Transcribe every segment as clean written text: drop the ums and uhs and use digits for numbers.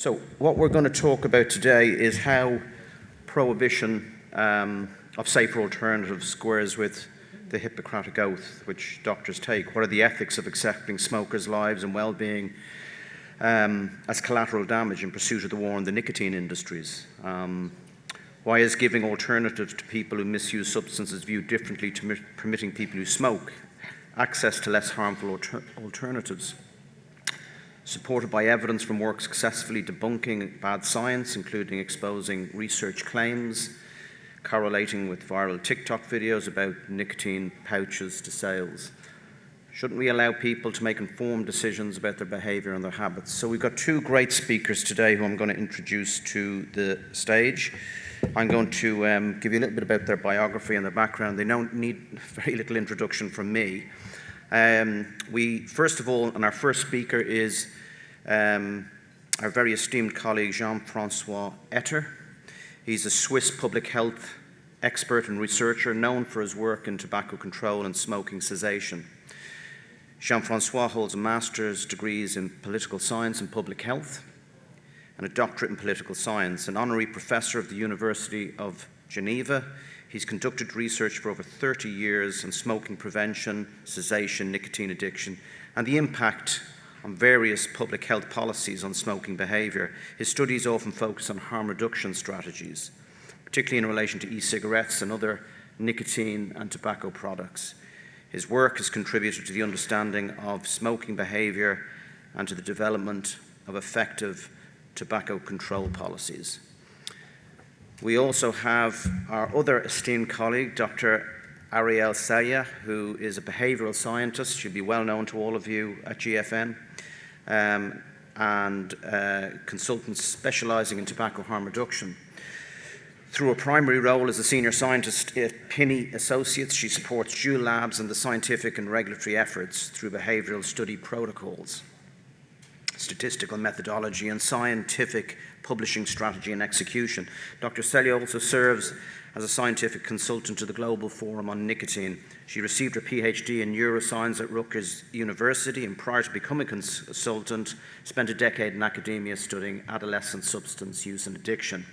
So what we're going to talk about today is how prohibition of safer alternatives squares with the Hippocratic oath which doctors take. What are the ethics of accepting smokers' lives and well-being as collateral damage in pursuit of the war on the nicotine industries? Why is giving alternatives to people who misuse substances viewed differently to permitting people who smoke access to less harmful alternatives? Supported by evidence from work successfully debunking bad science, including exposing research claims, correlating with viral TikTok videos about nicotine pouches to sales. Shouldn't we allow people to make informed decisions about their behaviour and their habits? So we've got two great speakers today who I'm going to introduce to the stage. I'm going to give you a little bit about their biography and their background. They don't need very little introduction from me. First of all, and our first speaker is our very esteemed colleague Jean-François. He's a Swiss public health expert and researcher known for his work in tobacco control and smoking cessation. Jean-François holds a master's degrees in political science and public health and a doctorate in political science, an honorary professor of the University of Geneva. He's conducted research for over 30 years on smoking prevention, cessation, nicotine addiction, and the impact on various public health policies on smoking behaviour. His studies often focus on harm reduction strategies, particularly in relation to e-cigarettes and other nicotine and tobacco products. His work has contributed to the understanding of smoking behaviour and to the development of effective tobacco control policies. We also have our other esteemed colleague, Dr. Ariel Saya, who is a behavioural scientist. She'll be well known to all of you at GFN, and consultant specialising in tobacco harm reduction. Through a primary role as a senior scientist at Pinney Associates, she supports Juul Labs and the scientific and regulatory efforts through behavioural study protocols, statistical methodology, and scientific publishing strategy and execution. Dr. Celia also serves as a scientific consultant to the Global Forum on Nicotine. She received her PhD in neuroscience at Rutgers University, and prior to becoming a consultant, spent a decade in academia studying adolescent substance use and addiction.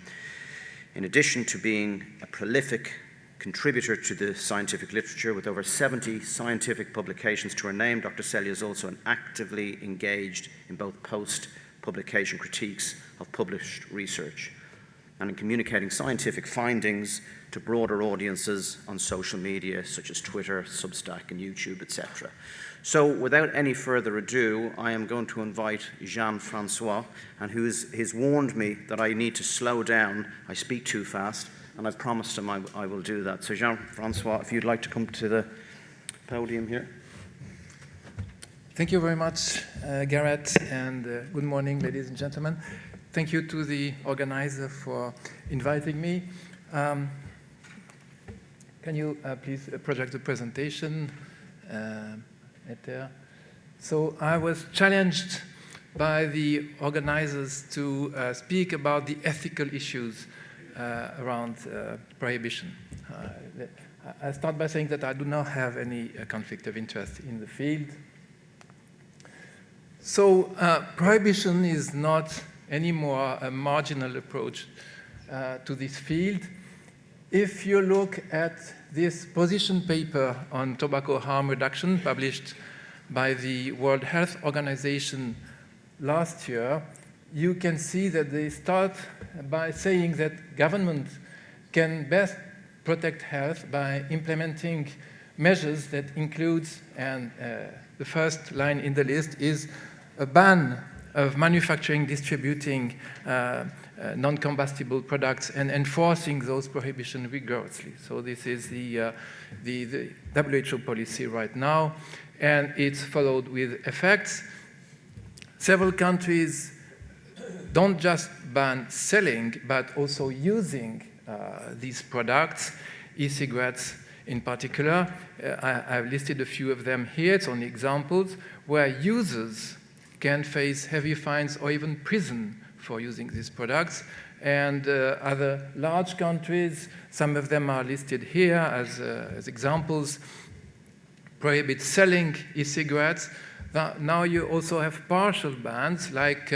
In addition to being a prolific contributor to the scientific literature with over 70 scientific publications to her name, Dr. Celia is also actively engaged in both post-publication critiques of published research and in communicating scientific findings to broader audiences on social media such as Twitter, Substack, and YouTube, etc. So without any further ado, I am going to invite Jean-François, and he's warned me that I need to slow down. I speak too fast, and I've promised him I will do that. So Jean-François, if you'd like to come to the podium here. Thank you very much, Garrett, and good morning, ladies and gentlemen. Thank you to the organizer for inviting me. Can you please project the presentation? So I was challenged by the organizers to speak about the ethical issues around prohibition. I start by saying that I do not have any conflict of interest in the field. So prohibition is not anymore a marginal approach to this field. If you look at this position paper on tobacco harm reduction published by the World Health Organization last year, you can see that they start by saying that government can best protect health by implementing measures that includes, and the first line in the list is a ban of manufacturing, distributing non-combustible products and enforcing those prohibitions rigorously. So this is the WHO policy right now, and it's followed with effects. Several countries don't just ban selling, but also using these products, e-cigarettes in particular. I've listed a few of them here. It's only examples where users can face heavy fines or even prison for using these products. And other large countries, some of them are listed here as examples, prohibit selling e-cigarettes, Now you also have partial bans, like,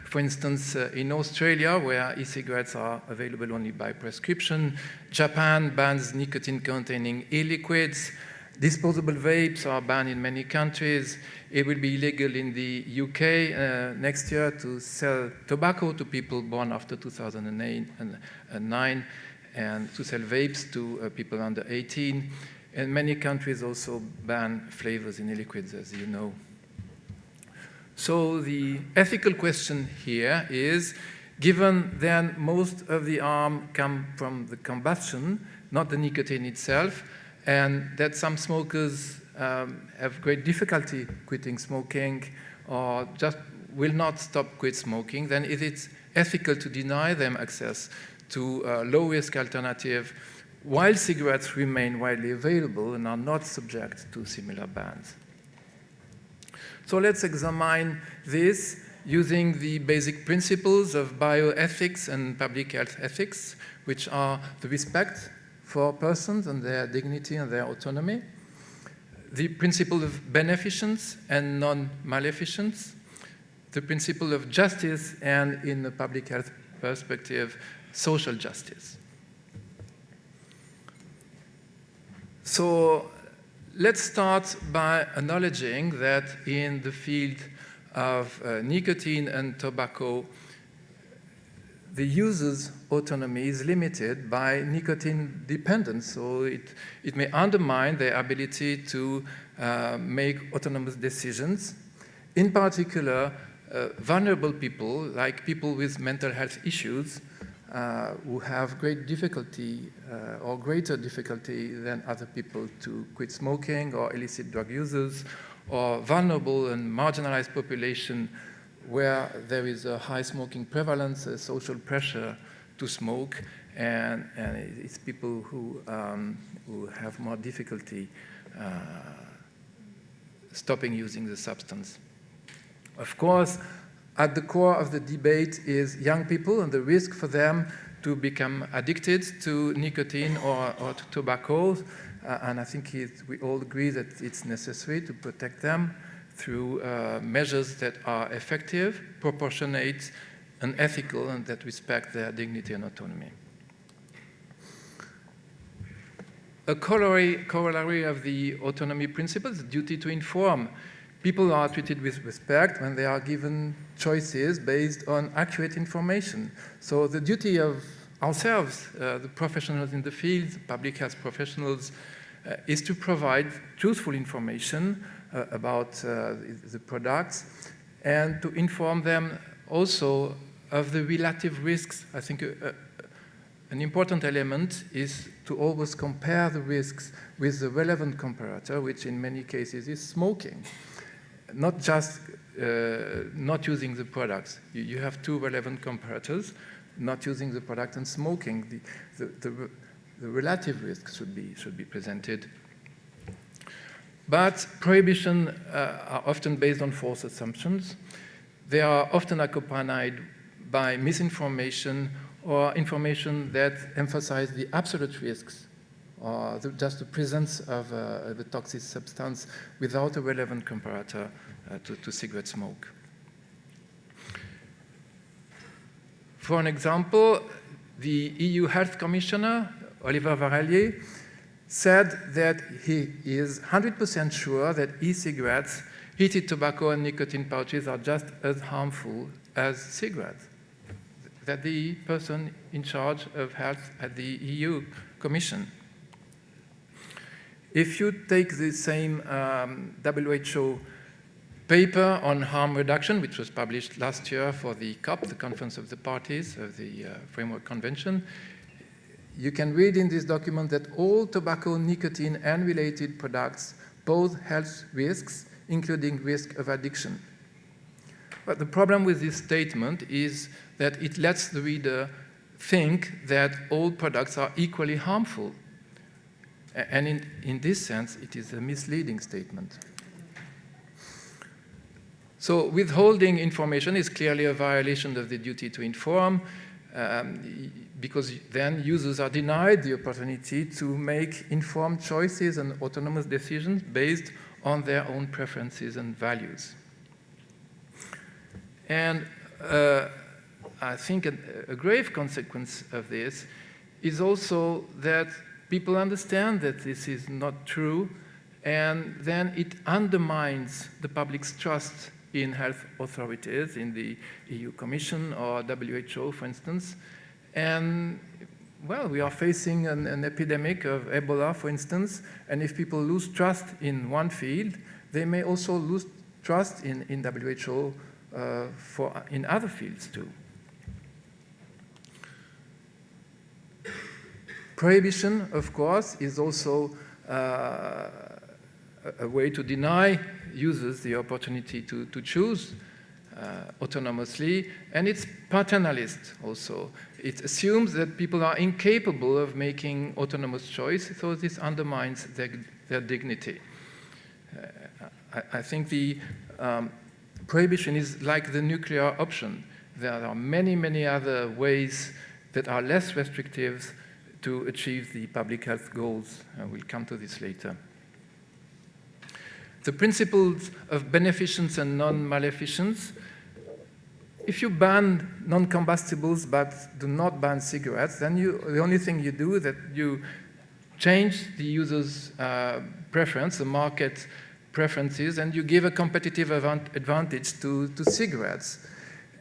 for instance, in Australia, where e-cigarettes are available only by prescription. Japan bans nicotine-containing e-liquids. Disposable vapes are banned in many countries. It will be illegal in the UK next year to sell tobacco to people born after 2009 and to sell vapes to people under 18. And many countries also ban flavors in e-liquids, as you know. So the ethical question here is, given then most of the harm come from the combustion, not the nicotine itself, and that some smokers have great difficulty quitting smoking or just will not quit smoking, then it is ethical to deny them access to low-risk alternative while cigarettes remain widely available and are not subject to similar bans. So let's examine this using the basic principles of bioethics and public health ethics, which are the respect for persons and their dignity and their autonomy, the principle of beneficence and non-maleficence, the principle of justice, and in the public health perspective, social justice. So let's start by acknowledging that in the field of nicotine and tobacco, the user's autonomy is limited by nicotine dependence, so it may undermine their ability to make autonomous decisions. In particular, vulnerable people, like people with mental health issues, who have great difficulty or greater difficulty than other people to quit smoking, or illicit drug users, or vulnerable and marginalized population where there is a high smoking prevalence, a social pressure to smoke, and it's people who have more difficulty stopping using the substance. Of course, at the core of the debate is young people and the risk for them to become addicted to nicotine or to tobacco, and I think we all agree that it's necessary to protect them through measures that are effective, proportionate, and ethical, and that respect their dignity and autonomy. A corollary of the autonomy principle is the duty to inform. People are treated with respect when they are given choices based on accurate information. So the duty of ourselves, the professionals in the field, public health professionals, is to provide truthful information about the products, and to inform them also of the relative risks. I think an important element is to always compare the risks with the relevant comparator, which in many cases is smoking, not just not using the products. You have two relevant comparators, not using the product and smoking. The relative risks should be presented. But prohibition are often based on false assumptions. They are often accompanied by misinformation or information that emphasize the absolute risks or just the presence of a toxic substance without a relevant comparator to cigarette smoke. For an example, the EU Health Commissioner, Oliver Varellier, said that he is 100% sure that e-cigarettes, heated tobacco, and nicotine pouches are just as harmful as cigarettes. That the person in charge of health at the EU Commission. If you take the same WHO paper on harm reduction, which was published last year for the COP, the Conference of the Parties of the Framework Convention, you can read in this document that all tobacco, nicotine, and related products pose health risks, including risk of addiction. But the problem with this statement is that it lets the reader think that all products are equally harmful. And in this sense, it is a misleading statement. So withholding information is clearly a violation of the duty to inform, because then users are denied the opportunity to make informed choices and autonomous decisions based on their own preferences and values. And I think a grave consequence of this is also that people understand that this is not true, and then it undermines the public's trust in health authorities, in the EU Commission or WHO, for instance. And, well, we are facing an epidemic of Ebola, for instance, and if people lose trust in one field, they may also lose trust in WHO in other fields too. Prohibition, of course, is also a way to deny users the opportunity to choose autonomously, and it's paternalist also. It assumes that people are incapable of making autonomous choice, so this undermines their dignity. I think the prohibition is like the nuclear option. There are many, many other ways that are less restrictive to achieve the public health goals. We'll come to this later. The principles of beneficence and non-maleficence. If you ban non-combustibles but do not ban cigarettes, then the only thing you do is that you change the user's preference, the market preferences, and you give a competitive advantage to cigarettes.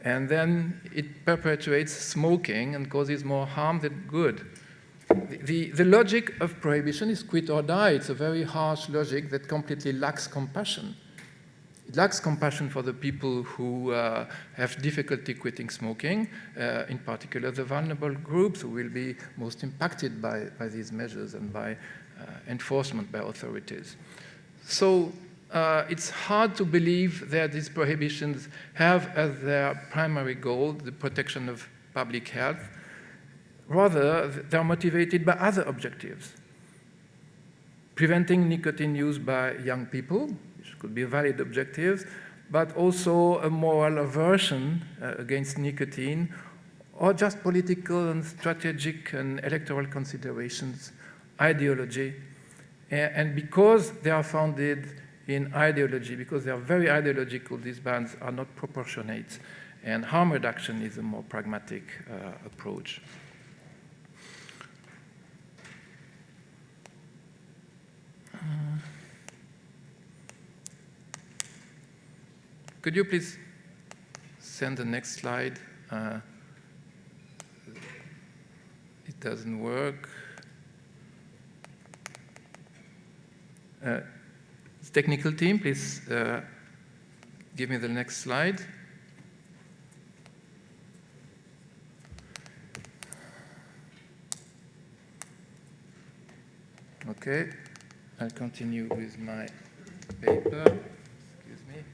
And then it perpetuates smoking and causes more harm than good. The logic of prohibition is quit or die. It's a very harsh logic that completely lacks compassion. It lacks compassion for the people who have difficulty quitting smoking, in particular the vulnerable groups who will be most impacted by these measures and by enforcement by authorities. So it's hard to believe that these prohibitions have as their primary goal the protection of public health. Rather, they're motivated by other objectives. Preventing nicotine use by young people, which could be a valid objective, but also a moral aversion against nicotine, or just political and strategic and electoral considerations, ideology. And because they are founded in ideology, because they are very ideological, these bans are not proportionate, and harm reduction is a more pragmatic approach. Could you please send the next slide? It doesn't work. Technical team, please give me the next slide. Okay, I'll continue with my paper. Excuse me.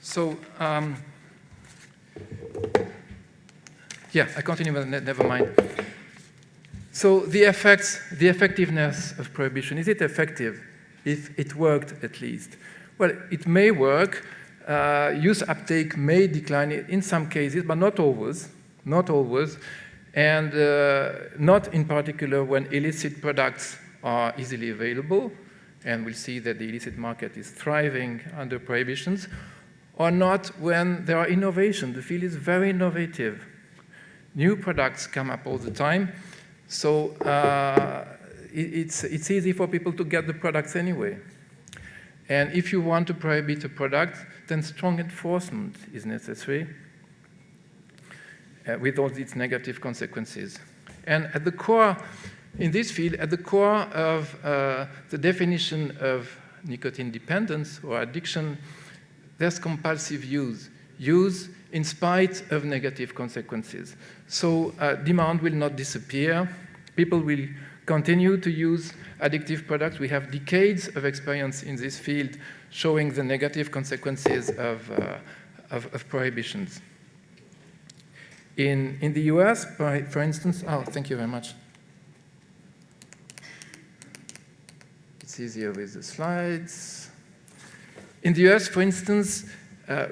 So, yeah, I continue, but never mind. So the effectiveness of prohibition, is it effective? If it worked, at least. Well, it may work. Use uptake may decline in some cases, but not always. Not always. And not in particular when illicit products are easily available. And we'll see that the illicit market is thriving under prohibitions. Or not when there are innovations. The field is very innovative. New products come up all the time. So it's easy for people to get the products anyway. And if you want to prohibit a product, then strong enforcement is necessary with all its negative consequences. And at the core, in this field, at the core of the definition of nicotine dependence or addiction, there's compulsive use. Use in spite of negative consequences. So demand will not disappear. People will continue to use addictive products. We have decades of experience in this field showing the negative consequences of prohibitions. In the US, for instance, oh, thank you very much. It's easier with the slides. In the US, for instance,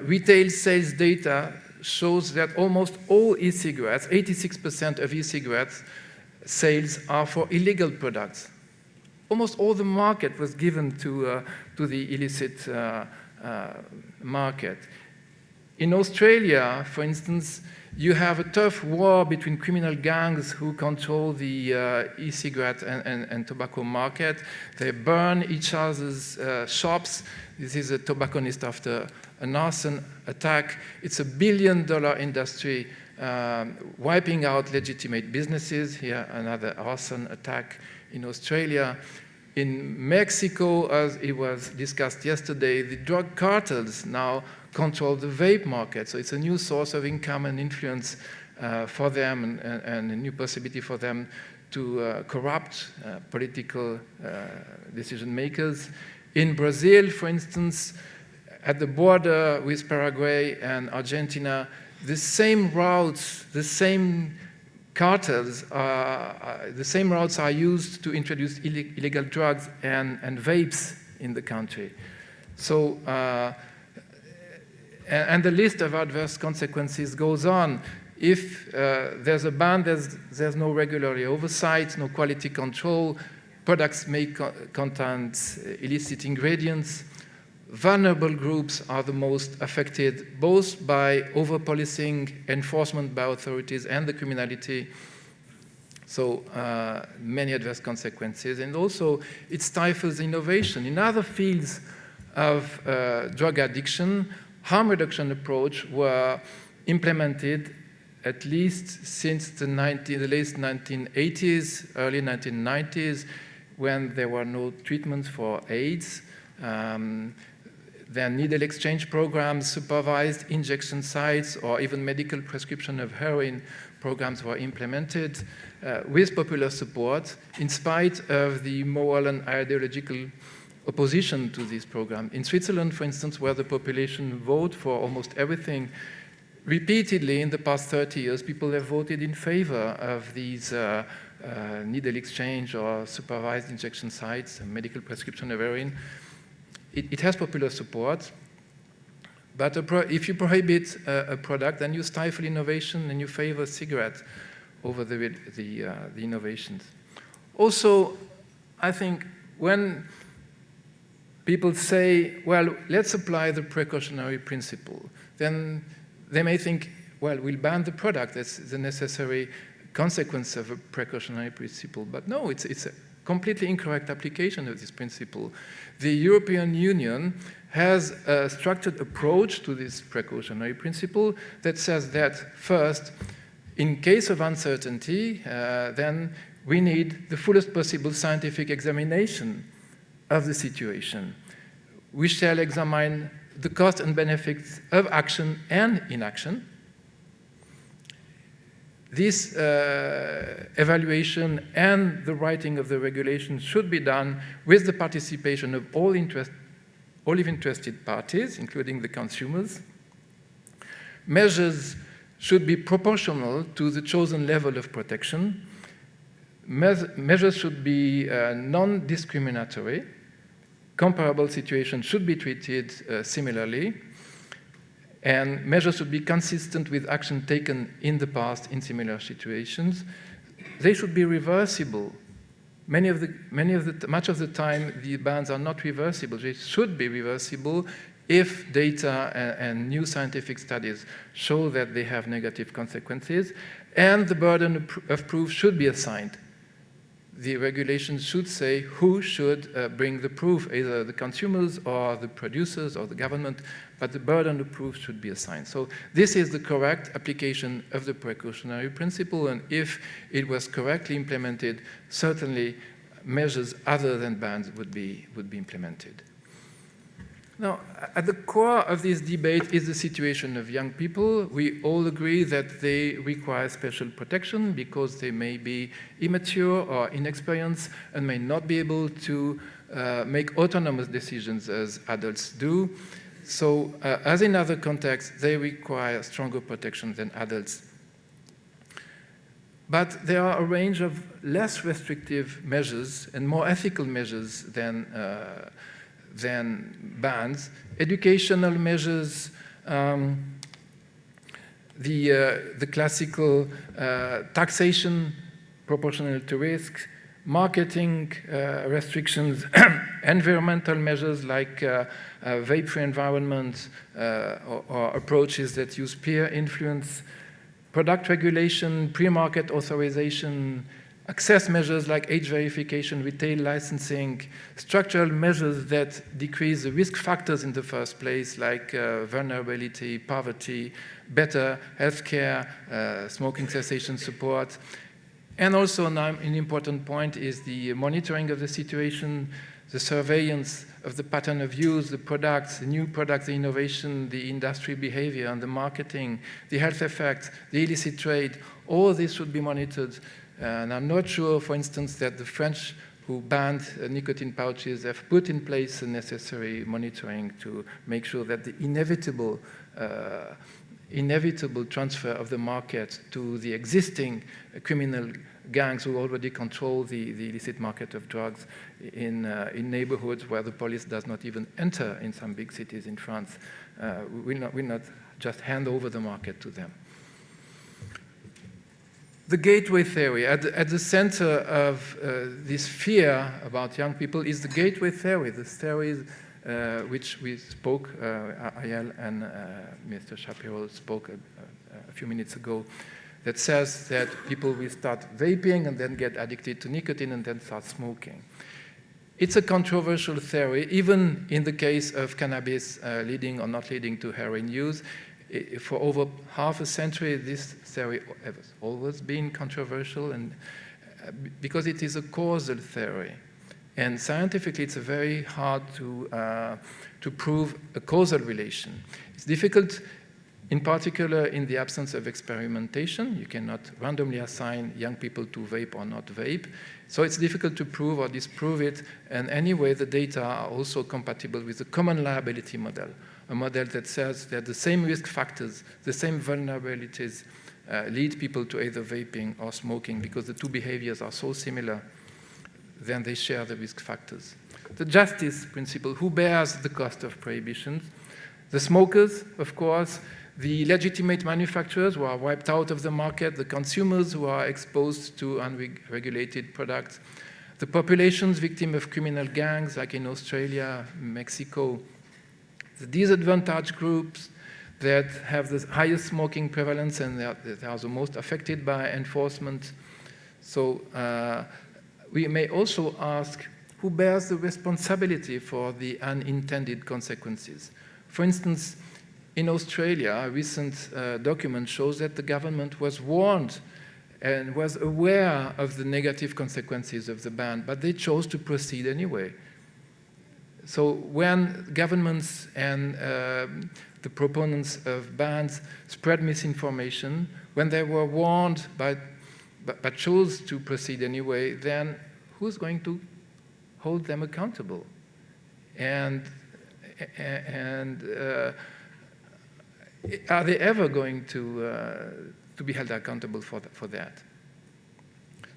retail sales data shows that almost all e-cigarettes, 86% of e-cigarettes sales are for illegal products. Almost all the market was given to the illicit market. In Australia, for instance, you have a tough war between criminal gangs who control the e-cigarette and tobacco market. They burn each other's shops. This is a tobacconist after an arson attack. It's $1 billion industry, wiping out legitimate businesses. Here, another arson attack in Australia. In Mexico, as it was discussed yesterday, the drug cartels now control the vape market. So it's a new source of income and influence for them, and a new possibility for them to corrupt political decision makers. In Brazil, for instance, at the border with Paraguay and Argentina, the same routes, the same cartels, the same routes are used to introduce illegal drugs and vapes in the country. So, and the list of adverse consequences goes on. If there's a ban, there's no regulatory oversight, no quality control, products may contain illicit ingredients. Vulnerable groups are the most affected, both by over-policing, enforcement by authorities, and the criminality. So many adverse consequences. And also, it stifles innovation. In other fields of drug addiction, harm reduction approach were implemented at least since the late 1980s, early 1990s, when there were no treatments for AIDS. There are needle exchange programs, supervised injection sites, or even medical prescription of heroin programs were implemented with popular support, in spite of the moral and ideological opposition to this program. In Switzerland, for instance, where the population vote for almost everything, repeatedly in the past 30 years, people have voted in favor of these needle exchange or supervised injection sites, medical prescription of heroin. It has popular support, but if you prohibit a product, then you stifle innovation and you favor cigarettes over the innovations. Also, I think when people say, well, let's apply the precautionary principle, then they may think, well, we'll ban the product. That's the necessary consequence of a precautionary principle. But no, it's a completely incorrect application of this principle. The European Union has a structured approach to this precautionary principle that says that, first, in case of uncertainty, then we need the fullest possible scientific examination of the situation. We shall examine the costs and benefits of action and inaction. This evaluation and the writing of the regulation should be done with the participation of all interested parties, including the consumers. Measures should be proportional to the chosen level of protection. Measures should be non-discriminatory. Comparable situations should be treated similarly. And measures should be consistent with action taken in the past in similar situations. They should be reversible. Much of the time, the bans are not reversible. They should be reversible if data and new scientific studies show that they have negative consequences, and the burden of proof should be assigned. The regulations should say who should bring the proof, either the consumers or the producers or the government, but the burden of proof should be assigned. So this is the correct application of the precautionary principle, and if it was correctly implemented, certainly measures other than bans would be implemented. Now, at the core of this debate is the situation of young people. We all agree that they require special protection because they may be immature or inexperienced and may not be able to make autonomous decisions as adults do. So, as in other contexts, they require stronger protection than adults. But there are a range of less restrictive measures and more ethical measures than bans. Educational measures The classical taxation proportional to risk, marketing restrictions, environmental measures like vape-free environment or approaches that use peer influence, product regulation, pre-market authorization, access measures like age verification, retail licensing, structural measures that decrease the risk factors in the first place, like vulnerability, poverty, better healthcare, smoking cessation support. And also an important point is the monitoring of the situation, the surveillance of the pattern of use, the products, the new products, the innovation, the industry behavior, and the marketing, the health effects, the illicit trade. All this should be monitored. And I'm not sure, for instance, that the French who banned nicotine pouches have put in place the necessary monitoring to make sure that the inevitable transfer of the market to the existing criminal gangs who already control the illicit market of drugs in neighborhoods where the police does not even enter in some big cities in France. Will not just hand over the market to them. The gateway theory. At the center of this fear about young people is the gateway theory, the theories which we spoke, Ariel and Mr. Shapiro spoke a few minutes ago, that says that people will start vaping and then get addicted to nicotine and then start smoking. It's a controversial theory, even in the case of cannabis leading or not leading to heroin use. For over half a century, this theory has always been controversial, and because it is a causal theory. And scientifically, it's very hard to prove a causal relation. It's difficult, in particular, in the absence of experimentation. You cannot randomly assign young people to vape or not vape. So it's difficult to prove or disprove it. And anyway, the data are also compatible with the common liability model, a model that says that the same risk factors, the same vulnerabilities lead people to either vaping or smoking because the two behaviors are so similar, then they share the risk factors. The justice principle, who bears the cost of prohibition? The smokers, of course, the legitimate manufacturers who are wiped out of the market, the consumers who are exposed to unregulated products, the populations victim of criminal gangs like in Australia, Mexico, the disadvantaged groups that have the highest smoking prevalence and that are the most affected by enforcement. So we may also ask who bears the responsibility for the unintended consequences. For instance, in Australia, a recent document shows that the government was warned and was aware of the negative consequences of the ban, but they chose to proceed anyway. So when governments and the proponents of bans spread misinformation, when they were warned but chose to proceed anyway, then who's going to hold them accountable? And are they ever going to be held accountable for that?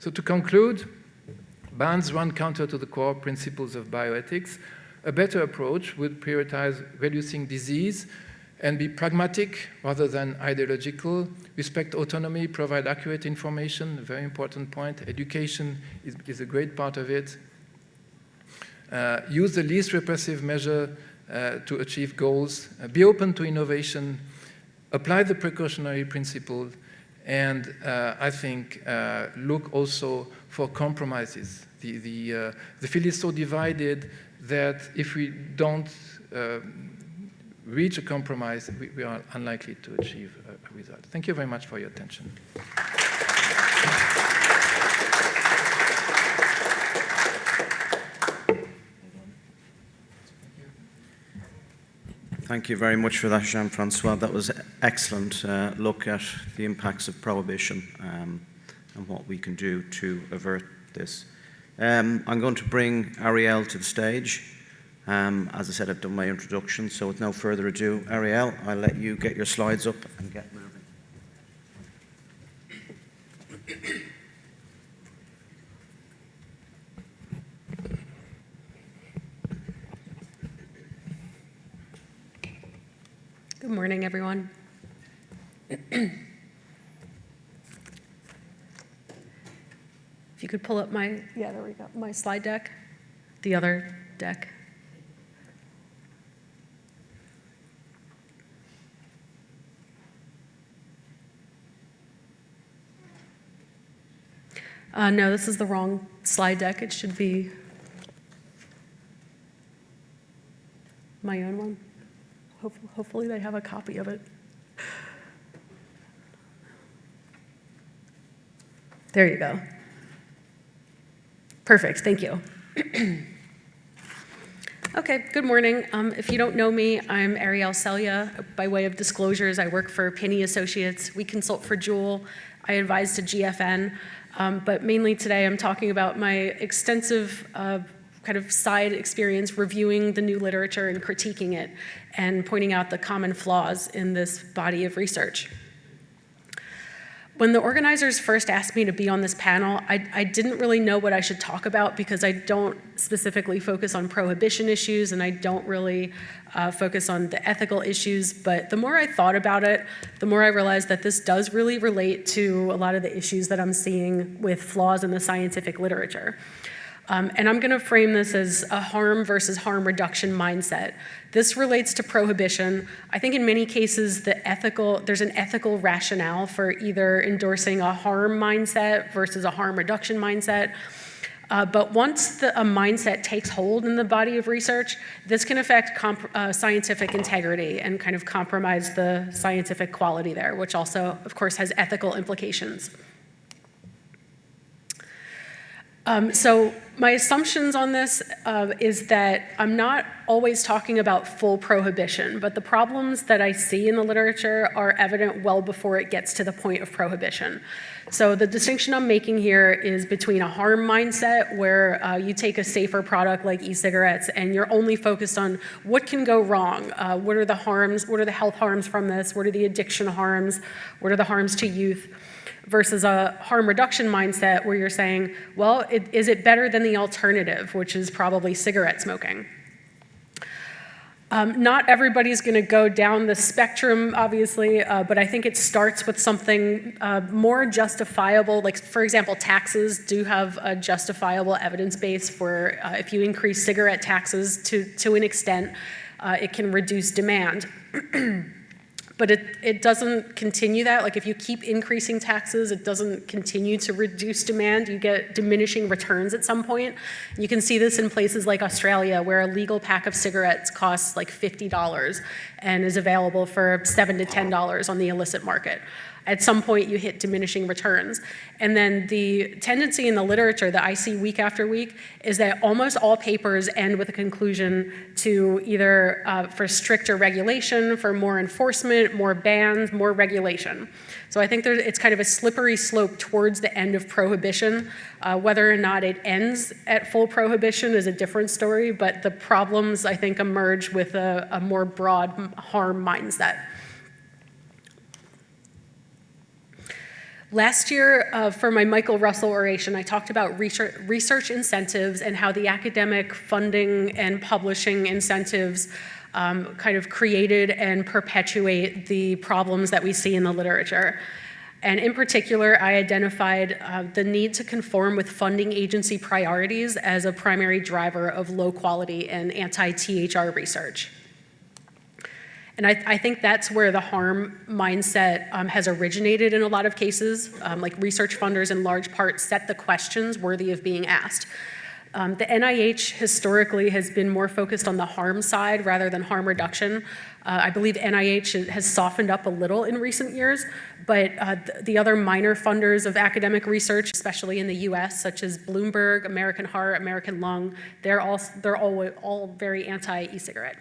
So to conclude, bans run counter to the core principles of bioethics. A better approach would prioritize reducing disease and be pragmatic rather than ideological, respect autonomy, provide accurate information, a very important point. Education is a great part of it. Use the least repressive measure to achieve goals, be open to innovation, apply the precautionary principle, and I think look also for compromises. The field is so divided that if we don't reach a compromise, we are unlikely to achieve a result. Thank you very much for your attention. Thank you very much for that, Jean-François. That was an excellent look at the impacts of prohibition and what we can do to avert this. I'm going to bring Ariel to the stage. As I said, I've done my introduction, so with no further ado, Ariel, I'll let you get your slides up and get moving. Good morning, everyone. If you could pull up my, yeah, there we go, my slide deck, the other deck. No, this is the wrong slide deck. It should be my own one. Hopefully they have a copy of it. There you go. Perfect, thank you. Okay, good morning. If you don't know me, I'm Ariel Celia. By way of disclosures, I work for Pinney Associates. We consult for Juul. I advise to GFN. But mainly today, I'm talking about my extensive kind of side experience reviewing the new literature and critiquing it and pointing out the common flaws in this body of research. When the organizers first asked me to be on this panel, I didn't really know what I should talk about because I don't specifically focus on prohibition issues and I don't really focus on the ethical issues. But the more I thought about it, the more I realized that this does really relate to a lot of the issues that I'm seeing with flaws in the scientific literature. And I'm going to frame this as a harm versus harm reduction mindset. This relates to prohibition. I think in many cases, there's an ethical rationale for either endorsing a harm mindset versus a harm reduction mindset. But once a mindset takes hold in the body of research, this can affect scientific integrity and kind of compromise the scientific quality there, which also, of course, has ethical implications. So my assumptions on this is that I'm not always talking about full prohibition, but the problems that I see in the literature are evident well before it gets to the point of prohibition. So the distinction I'm making here is between a harm mindset where you take a safer product like e-cigarettes and you're only focused on what can go wrong, what are the harms, what are the health harms from this, what are the addiction harms, what are the harms to youth, versus a harm reduction mindset where you're saying, well, is it better than the alternative, which is probably cigarette smoking? Not everybody's going to go down the spectrum, obviously, but I think it starts with something more justifiable. Like, for example, taxes do have a justifiable evidence base for if you increase cigarette taxes to an extent, it can reduce demand. But it doesn't continue that. Like if you keep increasing taxes, it doesn't continue to reduce demand. You get diminishing returns at some point. You can see this in places like Australia, where a legal pack of cigarettes costs like $50 and is available for $7 to $10 on the illicit market. At some point, you hit diminishing returns. And then the tendency in the literature that I see week after week is that almost all papers end with a conclusion to either for stricter regulation, for more enforcement, more bans, more regulation. So I think it's kind of a slippery slope towards the end of prohibition. Whether or not it ends at full prohibition is a different story, but the problems, I think, emerge with a more broad harm mindset. Last year, for my Michael Russell oration, I talked about research incentives and how the academic funding and publishing incentives kind of created and perpetuate the problems that we see in the literature. And in particular, I identified the need to conform with funding agency priorities as a primary driver of low quality and anti-THR research. And I think that's where the harm mindset has originated in a lot of cases. Like research funders in large part set the questions worthy of being asked. The NIH historically has been more focused on the harm side rather than harm reduction. I believe NIH has softened up a little in recent years, but the other minor funders of academic research, especially in the US, such as Bloomberg, American Heart, American Lung, they're all very anti-e-cigarette.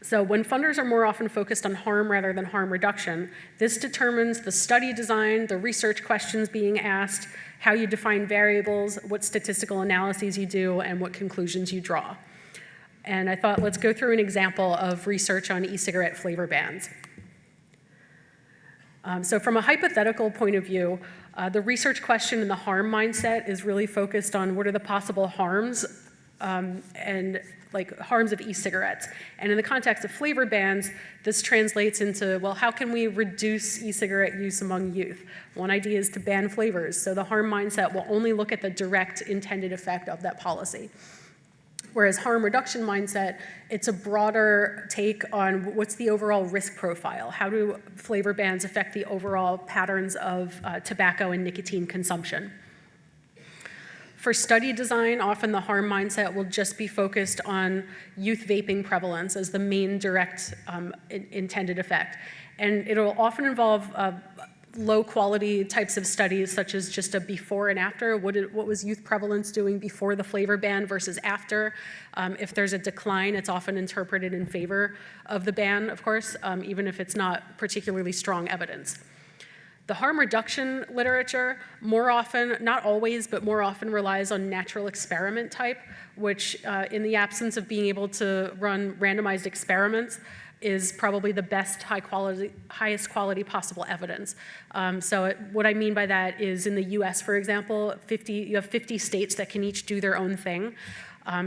So when funders are more often focused on harm rather than harm reduction, this determines the study design, the research questions being asked, how you define variables, what statistical analyses you do, and what conclusions you draw. And I thought, let's go through an example of research on e-cigarette flavor bans. So from a hypothetical point of view, the research question in the harm mindset is really focused on what are the possible harms and like harms of e-cigarettes. And in the context of flavor bans, this translates into, well, how can we reduce e-cigarette use among youth? One idea is to ban flavors. So the harm mindset will only look at the direct intended effect of that policy. Whereas harm reduction mindset, it's a broader take on what's the overall risk profile? How do flavor bans affect the overall patterns of tobacco and nicotine consumption? For study design, often the harm mindset will just be focused on youth vaping prevalence as the main direct intended effect. And it'll often involve low quality types of studies, such as just a before and after. What was youth prevalence doing before the flavor ban versus after? If there's a decline, it's often interpreted in favor of the ban, of course, even if it's not particularly strong evidence. The harm reduction literature more often, not always, but more often relies on natural experiment type, which in the absence of being able to run randomized experiments, is probably the best highest quality possible evidence. What I mean by that is in the US, for example, you have 50 states that can each do their own thing.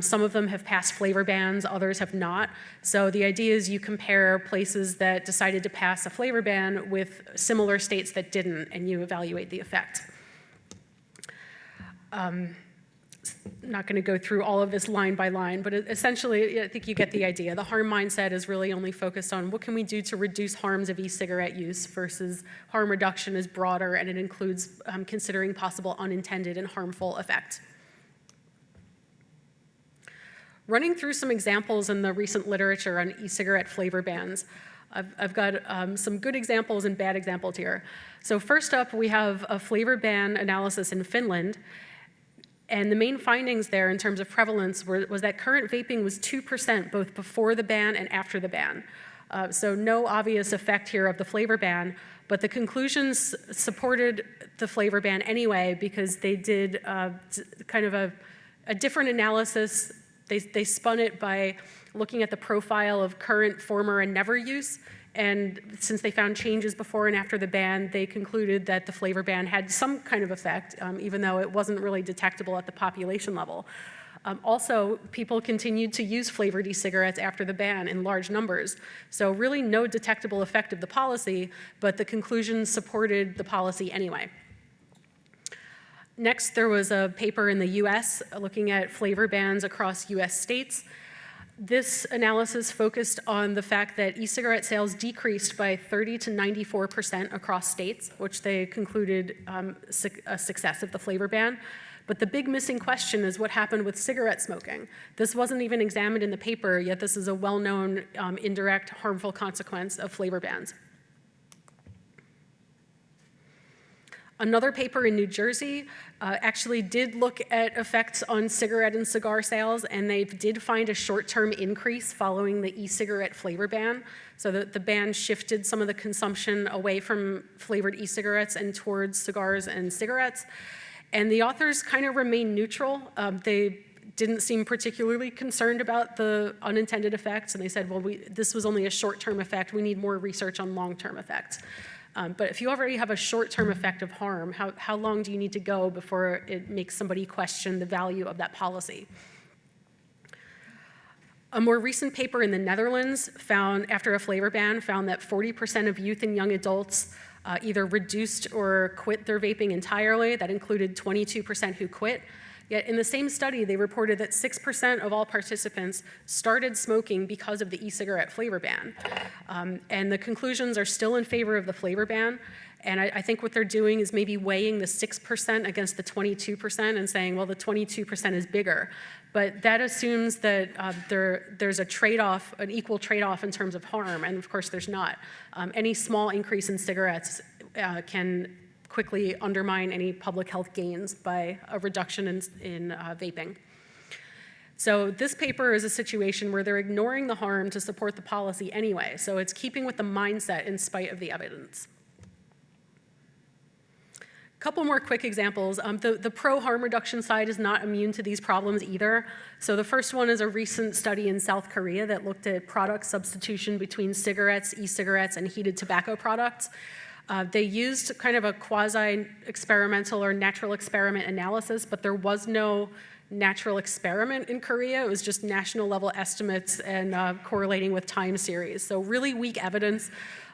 Some of them have passed flavor bans, others have not. So the idea is you compare places that decided to pass a flavor ban with similar states that didn't, and you evaluate the effect. I'm not going to go through all of this line by line, but essentially, I think you get the idea. The harm mindset is really only focused on what can we do to reduce harms of e-cigarette use versus harm reduction is broader, and it includes considering possible unintended and harmful effects. Running through some examples in the recent literature on e-cigarette flavor bans, I've got some good examples and bad examples here. So first up, we have a flavor ban analysis in Finland. And the main findings there in terms of prevalence was that current vaping was 2% both before the ban and after the ban. So no obvious effect here of the flavor ban, but the conclusions supported the flavor ban anyway because they did kind of a different analysis. They spun it by looking at the profile of current, former, and never use. And since they found changes before and after the ban, they concluded that the flavor ban had some kind of effect, even though it wasn't really detectable at the population level. Also, people continued to use flavored e-cigarettes after the ban in large numbers. So really no detectable effect of the policy, but the conclusions supported the policy anyway. Next, there was a paper in the US looking at flavor bans across US states. This analysis focused on the fact that e-cigarette sales decreased by 30 to 94% across states, which they concluded a success of the flavor ban. But the big missing question is what happened with cigarette smoking. This wasn't even examined in the paper, yet this is a well-known indirect harmful consequence of flavor bans. Another paper in New Jersey actually did look at effects on cigarette and cigar sales, and they did find a short-term increase following the e-cigarette flavor ban. So the ban shifted some of the consumption away from flavored e-cigarettes and towards cigars and cigarettes. And the authors kind of remained neutral. They didn't seem particularly concerned about the unintended effects, and they said, well, this was only a short-term effect. We need more research on long-term effects. But if you already have a short-term effect of harm, how long do you need to go before it makes somebody question the value of that policy? A more recent paper in the Netherlands after a flavor ban, found that 40% of youth and young adults either reduced or quit their vaping entirely. That included 22% who quit. Yet in the same study, they reported that 6% of all participants started smoking because of the e-cigarette flavor ban. And the conclusions are still in favor of the flavor ban. And I think what they're doing is maybe weighing the 6% against the 22% and saying, well, the 22% is bigger. But that assumes that there's a trade-off, an equal trade-off in terms of harm, and of course there's not. Any small increase in cigarettes can quickly undermine any public health gains by a reduction in vaping. So this paper is a situation where they're ignoring the harm to support the policy anyway, so it's keeping with the mindset in spite of the evidence. A couple more quick examples. The pro-harm reduction side is not immune to these problems either. So the first one is a recent study in South Korea that looked at product substitution between cigarettes, e-cigarettes, and heated tobacco products. They used kind of a quasi-experimental or natural experiment analysis, but there was no natural experiment in Korea. It was just national level estimates and correlating with time series. So really weak evidence.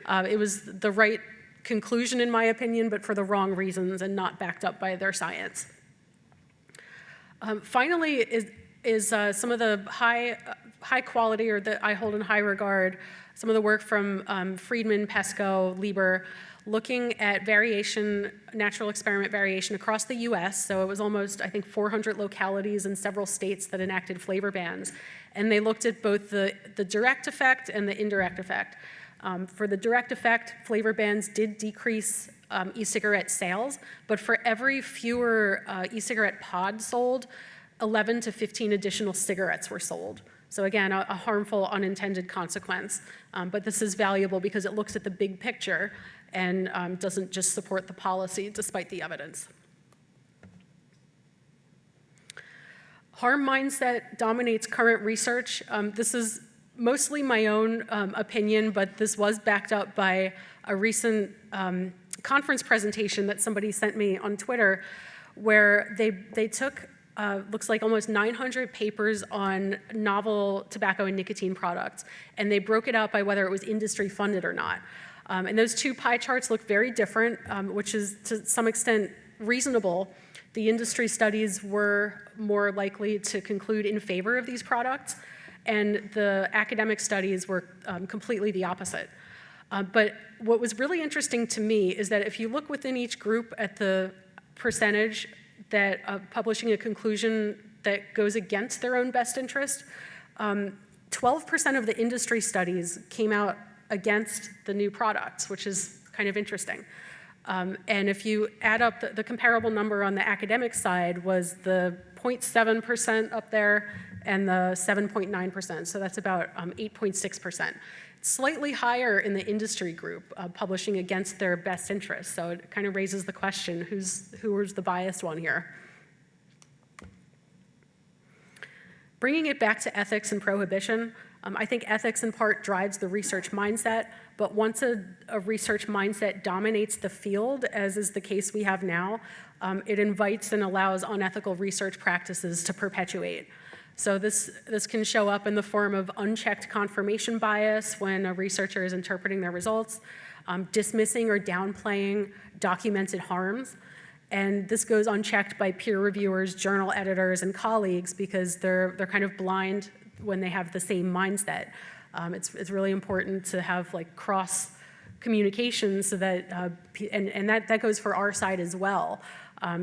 It was the right conclusion in my opinion, but for the wrong reasons and not backed up by their science. Finally is some of the high quality, or that I hold in high regard, some of the work from Friedman, Pesco, Lieber, looking at variation, natural experiment variation across the US. So it was almost, I think, 400 localities in several states that enacted flavor bans. And they looked at both the direct effect and the indirect effect. For the direct effect, flavor bans did decrease e-cigarette sales, but for every fewer e-cigarette pod sold, 11 to 15 additional cigarettes were sold. So again, a harmful unintended consequence. But this is valuable because it looks at the big picture and doesn't just support the policy despite the evidence. Harm mindset dominates current research. This is mostly my own opinion, but this was backed up by a recent conference presentation that somebody sent me on Twitter, where they took, looks like almost 900 papers on novel tobacco and nicotine products, and they broke it out by whether it was industry funded or not. And those two pie charts look very different, which is to some extent reasonable. The industry studies were more likely to conclude in favor of these products, and the academic studies were completely the opposite. But what was really interesting to me is that if you look within each group at the percentage that publishing a conclusion that goes against their own best interest, 12% of the industry studies came out against the new products, which is kind of interesting. And if you add up the comparable number on the academic side was the 0.7% up there and the 7.9%, so that's about 8.6%. Slightly higher in the industry group, publishing against their best interests. So it kind of raises the question, who was the biased one here? Bringing it back to ethics and prohibition, I think ethics in part drives the research mindset, but once a research mindset dominates the field, as is the case we have now, it invites and allows unethical research practices to perpetuate. So this can show up in the form of unchecked confirmation bias when a researcher is interpreting their results, dismissing or downplaying documented harms. And this goes unchecked by peer reviewers, journal editors, and colleagues because they're kind of blind when they have the same mindset. It's really important to have like cross communication so that, and that goes for our side as well.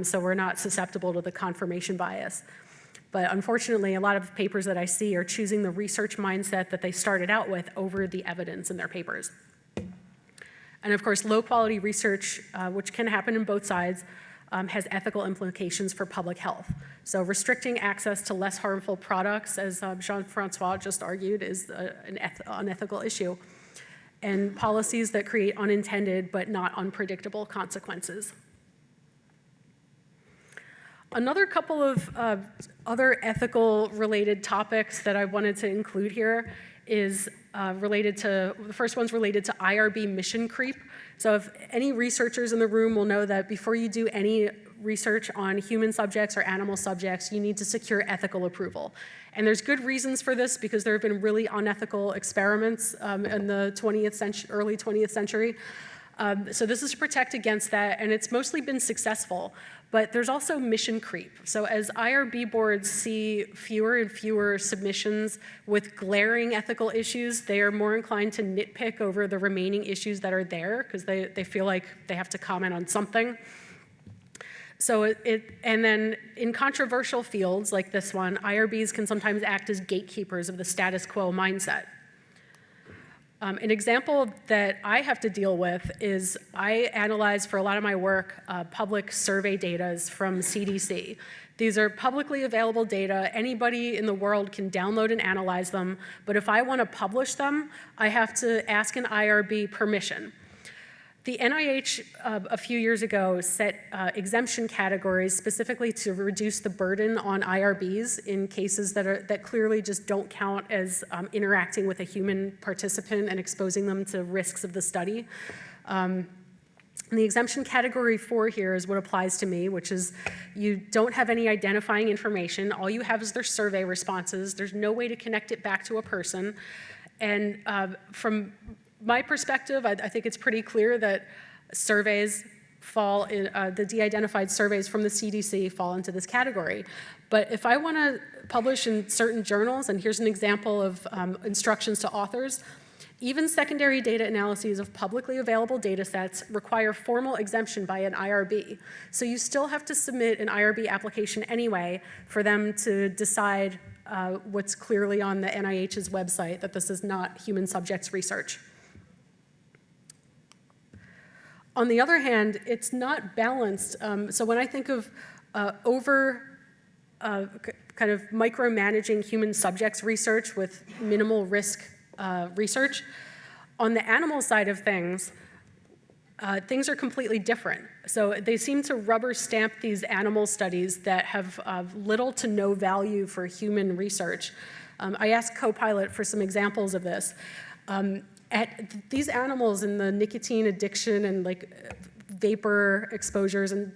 So we're not susceptible to the confirmation bias. But unfortunately, a lot of papers that I see are choosing the research mindset that they started out with over the evidence in their papers. And of course, low quality research, which can happen in both sides, has ethical implications for public health. So restricting access to less harmful products, as Jean-François just argued, is an unethical issue. And policies that create unintended but not unpredictable consequences. Another couple of other ethical related topics that I wanted to include here is the first one's related to IRB mission creep. So if any researchers in the room will know that before you do any research on human subjects or animal subjects, you need to secure ethical approval. And there's good reasons for this because there have been really unethical experiments in the 20th century, early 20th century. So this is to protect against that, and it's mostly been successful. But there's also mission creep. So as IRB boards see fewer and fewer submissions with glaring ethical issues, they are more inclined to nitpick over the remaining issues that are there because they feel like they have to comment on something. So and then in controversial fields like this one, IRBs can sometimes act as gatekeepers of the status quo mindset. An example that I have to deal with is I analyze for a lot of my work public survey data from CDC. These are publicly available data. Anybody in the world can download and analyze them, but if I want to publish them, I have to ask an IRB permission. The NIH a few years ago set exemption categories specifically to reduce the burden on IRBs in cases that clearly just don't count as interacting with a human participant and exposing them to risks of the study. And the exemption category 4 here is what applies to me, which is you don't have any identifying information. All you have is their survey responses. There's no way to connect it back to a person. And from my perspective, I think it's pretty clear that surveys fall in, the de-identified surveys from the CDC fall into this category. But if I want to publish in certain journals, and here's an example of instructions to authors, even secondary data analyses of publicly available data sets require formal exemption by an IRB. So you still have to submit an IRB application anyway for them to decide what's clearly on the NIH's website, that this is not human subjects research. On the other hand, it's not balanced. So when I think of kind of micromanaging human subjects research with minimal risk research, on the animal side of things, things are completely different. So they seem to rubber stamp these animal studies that have little to no value for human research. I asked Copilot for some examples of this. These animals in the nicotine addiction and like vapor exposures and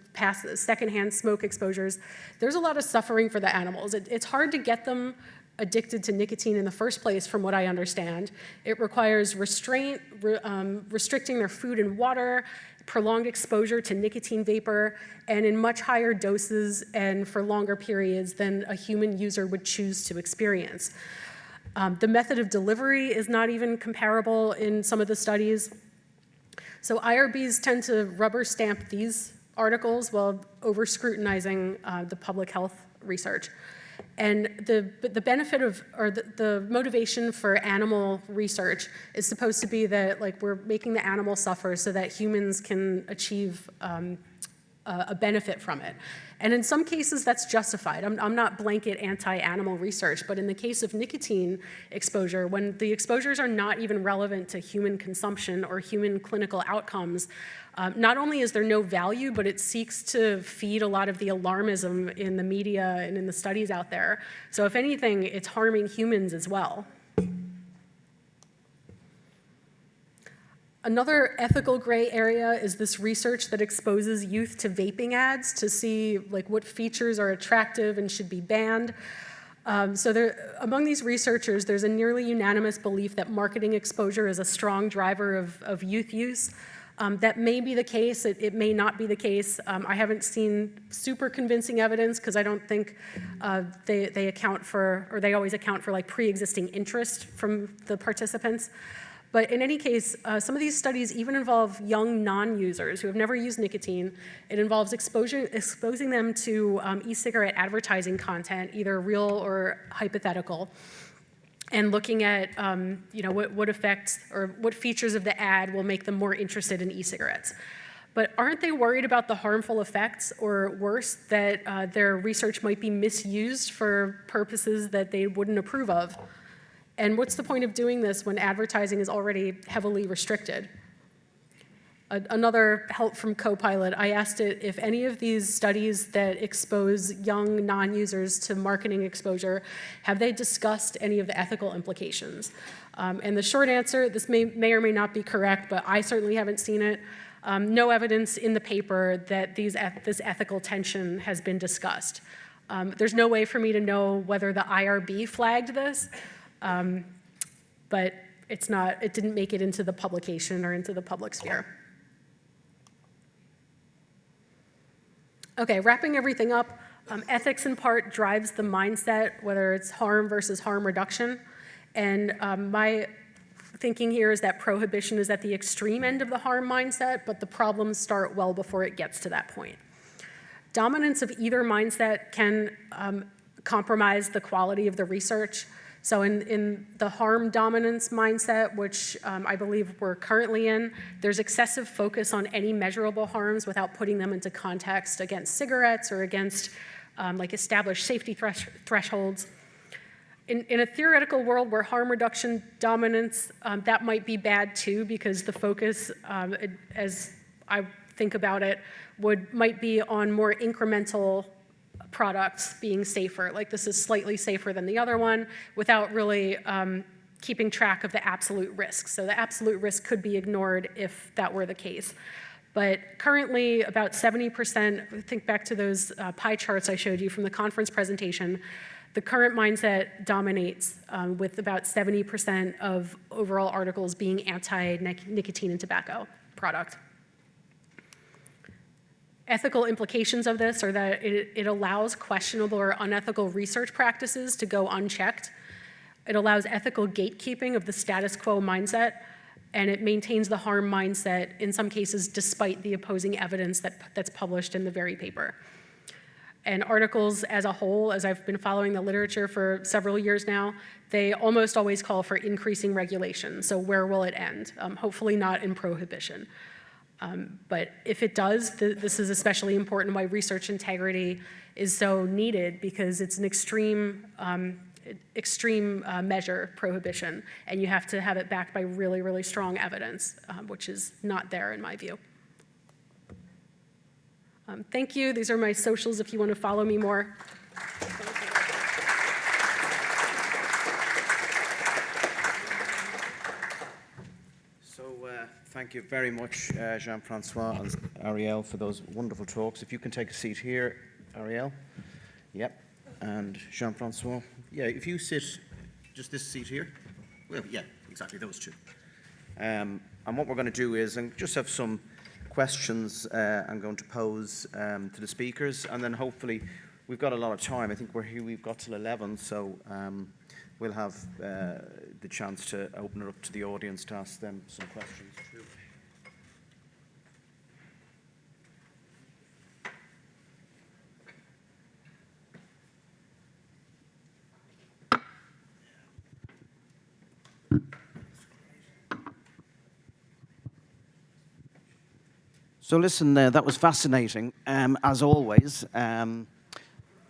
secondhand smoke exposures, there's a lot of suffering for the animals. It's hard to get them addicted to nicotine in the first place, from what I understand. It requires restraint, restricting their food and water, prolonged exposure to nicotine vapor, and in much higher doses and for longer periods than a human user would choose to experience. The method of delivery is not even comparable in some of the studies. So IRBs tend to rubber stamp these articles while over-scrutinizing the public health research. And the benefit of, or the motivation for animal research is supposed to be that like we're making the animal suffer so that humans can achieve a benefit from it. And in some cases that's justified. I'm not blanket anti-animal research, but in the case of nicotine exposure, when the exposures are not even relevant to human consumption or human clinical outcomes, not only is there no value, but it seeks to feed a lot of the alarmism in the media and in the studies out there. So if anything, it's harming humans as well. Another ethical gray area is this research that exposes youth to vaping ads to see like what features are attractive and should be banned. So among these researchers, there's a nearly unanimous belief that marketing exposure is a strong driver of youth use. That may be the case, it may not be the case. I haven't seen super convincing evidence because I don't think they account for, or they always account for like pre-existing interest from the participants. But in any case, some of these studies even involve young non-users who have never used nicotine. It involves exposing them to e-cigarette advertising content, either real or hypothetical, and looking at what effects or what features of the ad will make them more interested in e-cigarettes. But aren't they worried about the harmful effects, or worse, that their research might be misused for purposes that they wouldn't approve of? And what's the point of doing this when advertising is already heavily restricted? Another help from Copilot, I asked it if any of these studies that expose young non-users to marketing exposure, have they discussed any of the ethical implications? And the short answer, this may or may not be correct, but I certainly haven't seen it. No evidence in the paper that this ethical tension has been discussed. There's no way for me to know whether the IRB flagged this, but it didn't make it into the publication or into the public sphere. Okay, wrapping everything up, ethics in part drives the mindset, whether it's harm versus harm reduction. And my thinking here is that prohibition is at the extreme end of the harm mindset, but the problems start well before it gets to that point. Dominance of either mindset can compromise the quality of the research. So in the harm dominance mindset, which I believe we're currently in, there's excessive focus on any measurable harms without putting them into context against cigarettes or against like established safety thresholds. In a theoretical world where harm reduction dominance, that might be bad too, because the focus, as I think about it, might be on more incremental products being safer, like this is slightly safer than the other one, without really keeping track of the absolute risk. So the absolute risk could be ignored if that were the case. But currently, about 70%, think back to those pie charts I showed you from the conference presentation, the current mindset dominates with about 70% of overall articles being anti-nicotine and tobacco product. Ethical implications of this are that it allows questionable or unethical research practices to go unchecked. It allows ethical gatekeeping of the status quo mindset, and it maintains the harm mindset in some cases despite the opposing evidence that's published in the very paper. And articles as a whole, as I've been following the literature for several years now, they almost always call for increasing regulation. So where will it end? Hopefully not in prohibition. But if it does, this is especially important why research integrity is so needed, because it's an extreme measure, prohibition, and you have to have it backed by really, really strong evidence, which is not there in my view. Thank you. These are my socials if you want to follow me more. So thank you very much, Jean-François and Ariel, for those wonderful talks. If you can take a seat here, Ariel. Yep. And Jean-François. Yeah, if you sit just this seat here. Well, yeah, exactly, those two. And what we're going to do is just have some questions I'm going to pose to the speakers, and then hopefully we've got a lot of time. I think we've got till 11, so we'll have the chance to open it up to the audience to ask them some questions too. So listen, that was fascinating, as always. I'm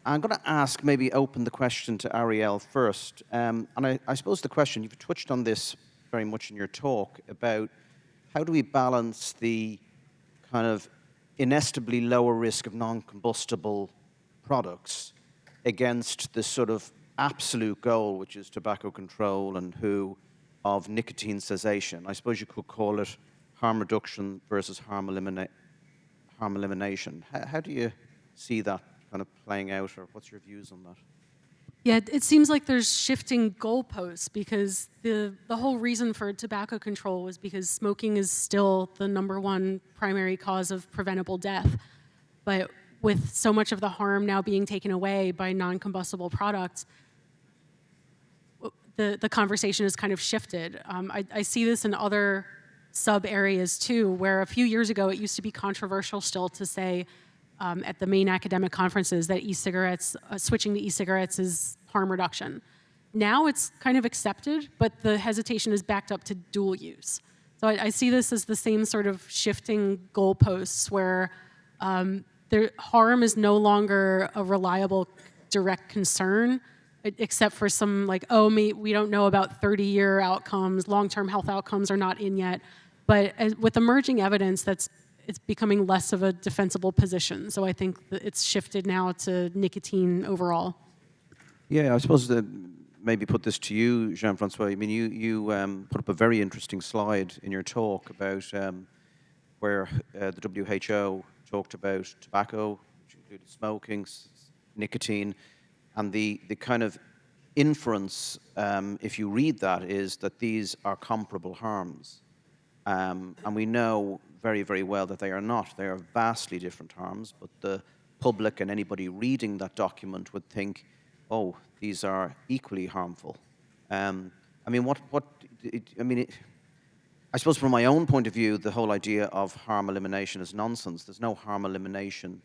going to ask, maybe open the question to Ariel first. And I suppose the question, you've touched on this very much in your talk, about how do we balance the kind of inestimably lower risk of non-combustible products against the sort of absolute goal, which is tobacco control and of nicotine cessation. I suppose you could call it harm reduction versus harm elimination. How do you see that kind of playing out, or what's your views on that? Yeah, it seems like there's shifting goalposts, because the whole reason for tobacco control was because smoking is still the #1 primary cause of preventable death. But with so much of the harm now being taken away by non-combustible products, the conversation has kind of shifted. I see this in other sub-areas too, where a few years ago it used to be controversial still to say at the main academic conferences that e-cigarettes, switching to e-cigarettes is harm reduction. Now it's kind of accepted, but the hesitation is backed up to dual use. So I see this as the same sort of shifting goalposts where harm is no longer a reliable direct concern, except for some we don't know about 30-year outcomes, long-term health outcomes are not in yet. But with emerging evidence, it's becoming less of a defensible position. So I think that it's shifted now to nicotine overall. Yeah, I suppose maybe put this to you, Jean-François. I mean, you put up a very interesting slide in your talk about where the WHO talked about tobacco, which included smoking, nicotine, and the kind of inference, if you read that, is that these are comparable harms. And we know very, very well that they are not. They are vastly different harms, but the public and anybody reading that document would think, oh, these are equally harmful. I mean, I suppose from my own point of view, the whole idea of harm elimination is nonsense. There's no harm elimination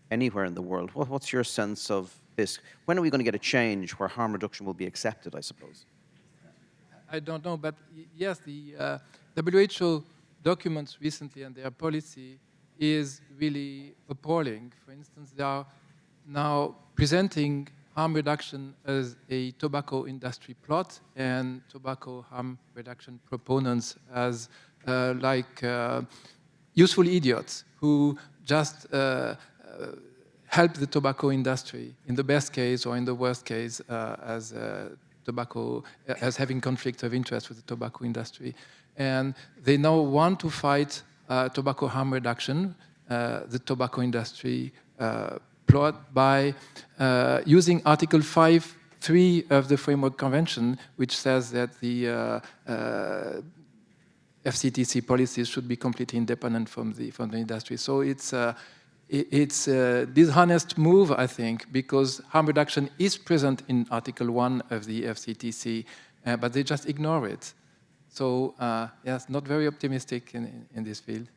anywhere in the world. What's your sense of this? When are we going to get a change where harm reduction will be accepted, I suppose? I don't know, but yes, the WHO documents recently and their policy is really appalling. For instance, they are now presenting harm reduction as a tobacco industry plot and tobacco harm reduction proponents as useful idiots who just help the tobacco industry in the best case, or in the worst case as having conflict of interest with the tobacco industry. And they now want to fight tobacco harm reduction, the tobacco industry plot by using Article 5.3 of the Framework Convention, which says that the FCTC policies should be completely independent from the industry. So it's a dishonest move, I think, because harm reduction is present in Article 1 of the FCTC, but they just ignore it. So yes, not very optimistic in this field.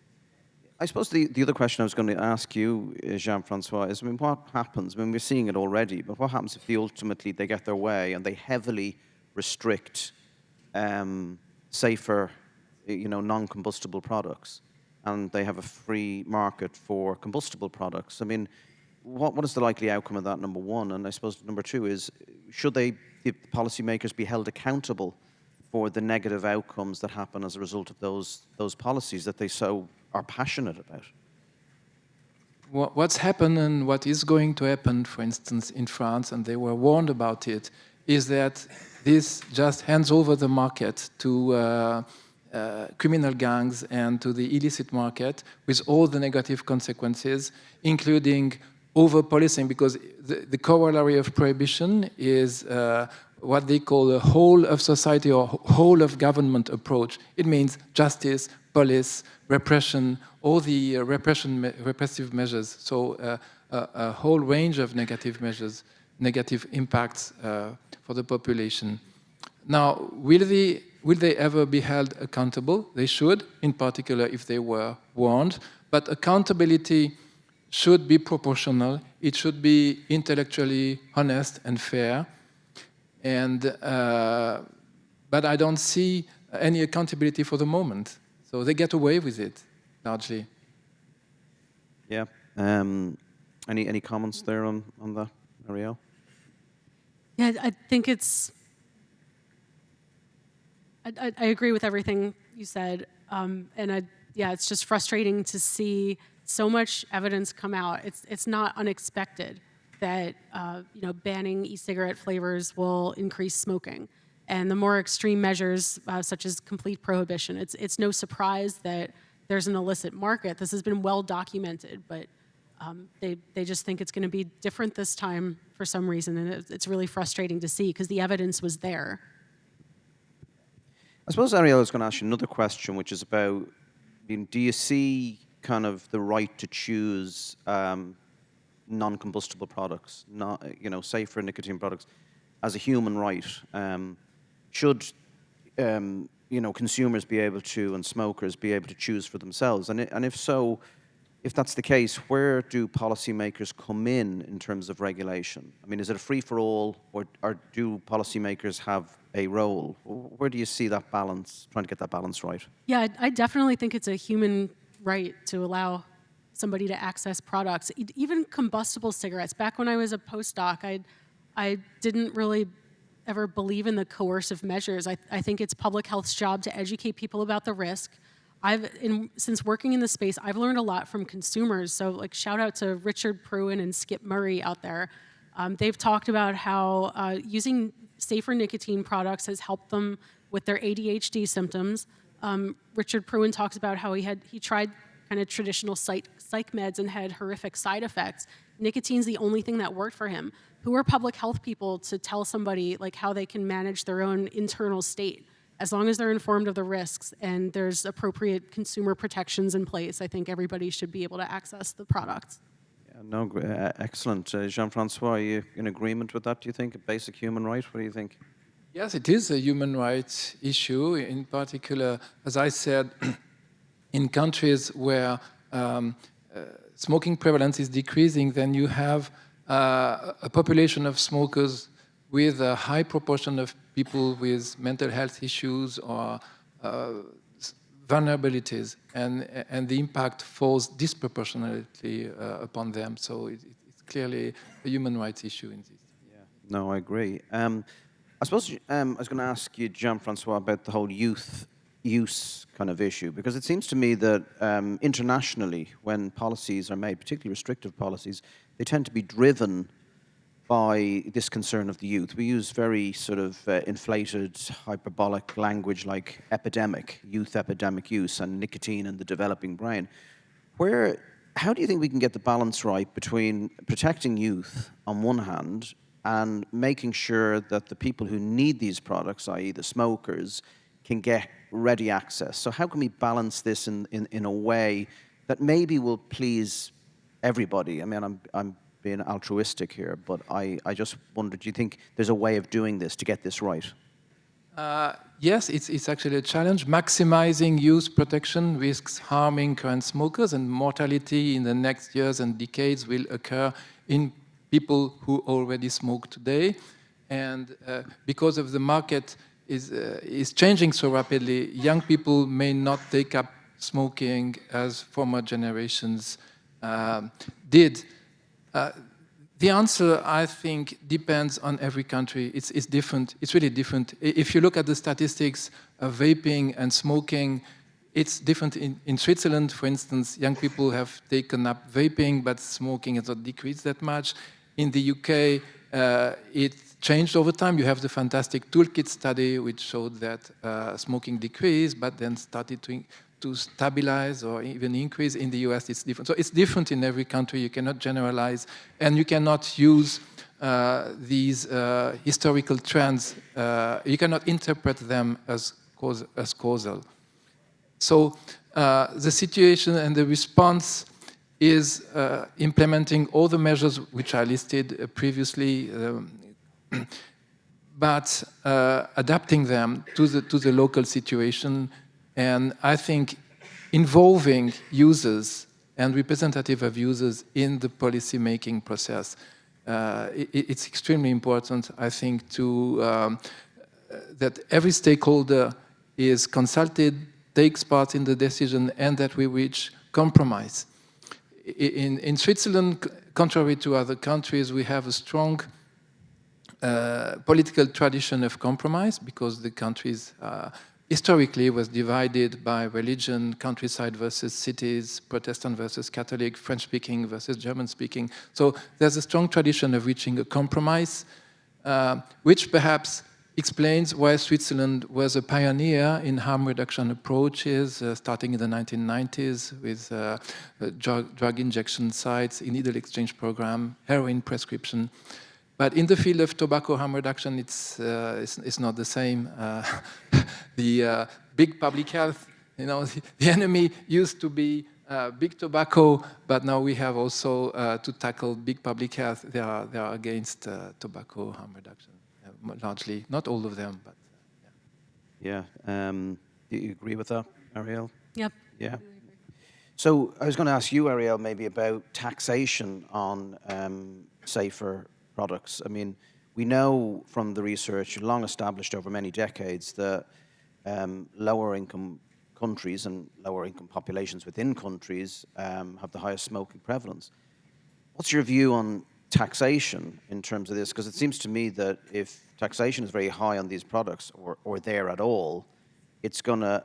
I suppose the other question I was going to ask you, Jean-François, is, I mean, what happens? I mean, we're seeing it already, but what happens if ultimately they get their way and they heavily restrict safer, non-combustible products, and they have a free market for combustible products? I mean, what is the likely outcome of that, number one? And I suppose number two is, should the policymakers be held accountable for the negative outcomes that happen as a result of those policies that they so are passionate about? What's happened and what is going to happen, for instance, in France, and they were warned about it, is that this just hands over the market to criminal gangs and to the illicit market with all the negative consequences, including over-policing, because the corollary of prohibition is what they call a whole of society or whole of government approach. It means justice, police, repression, all the repressive measures. So a whole range of negative measures, negative impacts for the population. Now, will they ever be held accountable? They should, in particular if they were warned. But accountability should be proportional. It should be intellectually honest and fair. And but I don't see any accountability for the moment. So they get away with it, largely. Yeah. Any comments there on that, Ariel? Yeah, I think it's... I agree with everything you said. It's just frustrating to see so much evidence come out. It's not unexpected that banning e-cigarette flavors will increase smoking, and the more extreme measures, such as complete prohibition, it's no surprise that there's an illicit market. This has been well documented, but they just think it's going to be different this time for some reason, and it's really frustrating to see because the evidence was there. I suppose, Ariel, I was going to ask you another question, which is about, do you see kind of the right to choose non-combustible products, safer nicotine products, as a human right? Should consumers be able to, and smokers be able to choose for themselves? And if so, if that's the case, where do policymakers come in terms of regulation? I mean, is it a free-for-all, or do policymakers have a role? Where do you see that balance, trying to get that balance right? Yeah, I definitely think it's a human right to allow somebody to access products, even combustible cigarettes. Back when I was a postdoc, I didn't really ever believe in the coercive measures. I think it's public health's job to educate people about the risk. Since working in the space, I've learned a lot from consumers. So shout out to Richard Pruin and Skip Murray out there. They've talked about how using safer nicotine products has helped them with their ADHD symptoms. Richard Pruin talks about how he tried kind of traditional psych meds and had horrific side effects. Nicotine's the only thing that worked for him. Who are public health people to tell somebody how they can manage their own internal state? As long as they're informed of the risks and there's appropriate consumer protections in place, I think everybody should be able to access the products. Yeah, no, excellent. Jean-François, are you in agreement with that, do you think? A basic human right? What do you think? Yes, it is a human rights issue. In particular, as I said, in countries where smoking prevalence is decreasing, then you have a population of smokers with a high proportion of people with mental health issues or vulnerabilities, and the impact falls disproportionately upon them. So it's clearly a human rights issue in this. Yeah, no, I agree. I suppose I was going to ask you, Jean-François, about the whole youth use kind of issue, because it seems to me that internationally, when policies are made, particularly restrictive policies, they tend to be driven by this concern of the youth. We use very sort of inflated, hyperbolic language like epidemic, youth epidemic use, and nicotine in the developing brain. How do you think we can get the balance right between protecting youth on one hand and making sure that the people who need these products, i.e. the smokers, can get ready access? So how can we balance this in a way that maybe will please everybody? I mean, I'm being altruistic here, but I just wondered, do you think there's a way of doing this to get this right? Yes, it's actually a challenge. Maximizing youth protection risks harming current smokers, and mortality in the next years and decades will occur in people who already smoke today. And because of the market is changing so rapidly, young people may not take up smoking as former generations did. The answer, I think, depends on every country. It's different. It's really different. If you look at the statistics of vaping and smoking, it's different. In Switzerland, for instance, young people have taken up vaping, but smoking has not decreased that much. In the UK, it changed over time. You have the fantastic Toolkit study, which showed that smoking decreased, but then started to stabilize or even increase. In the US, it's different. So it's different in every country. You cannot generalize, and you cannot use these historical trends. You cannot interpret them as causal. So the situation and the response is implementing all the measures which I listed previously, but adapting them to the local situation. And I think involving users and representative of users in the policy-making process, it's extremely important, I think, that every stakeholder is consulted, takes part in the decision, and that we reach compromise. In Switzerland, contrary to other countries, we have a strong political tradition of compromise, because the countries historically was divided by religion, countryside versus cities, Protestant versus Catholic, French-speaking versus German-speaking. So there's a strong tradition of reaching a compromise, which perhaps explains why Switzerland was a pioneer in harm reduction approaches, starting in the 1990s with drug injection sites, needle exchange program, heroin prescription. But in the field of tobacco harm reduction, it's not the same. The big public health, the enemy used to be big tobacco, but now we have also to tackle big public health. They are against tobacco harm reduction, largely. Not all of them, but yeah. Do you agree with that, Ariel? Yep. Yeah. So I was going to ask you, Ariel, maybe about taxation on safer products. I mean, we know from the research, long established over many decades, that lower income countries and lower income populations within countries have the highest smoking prevalence. What's your view on taxation in terms of this? Because it seems to me that if taxation is very high on these products, or there at all, it's going to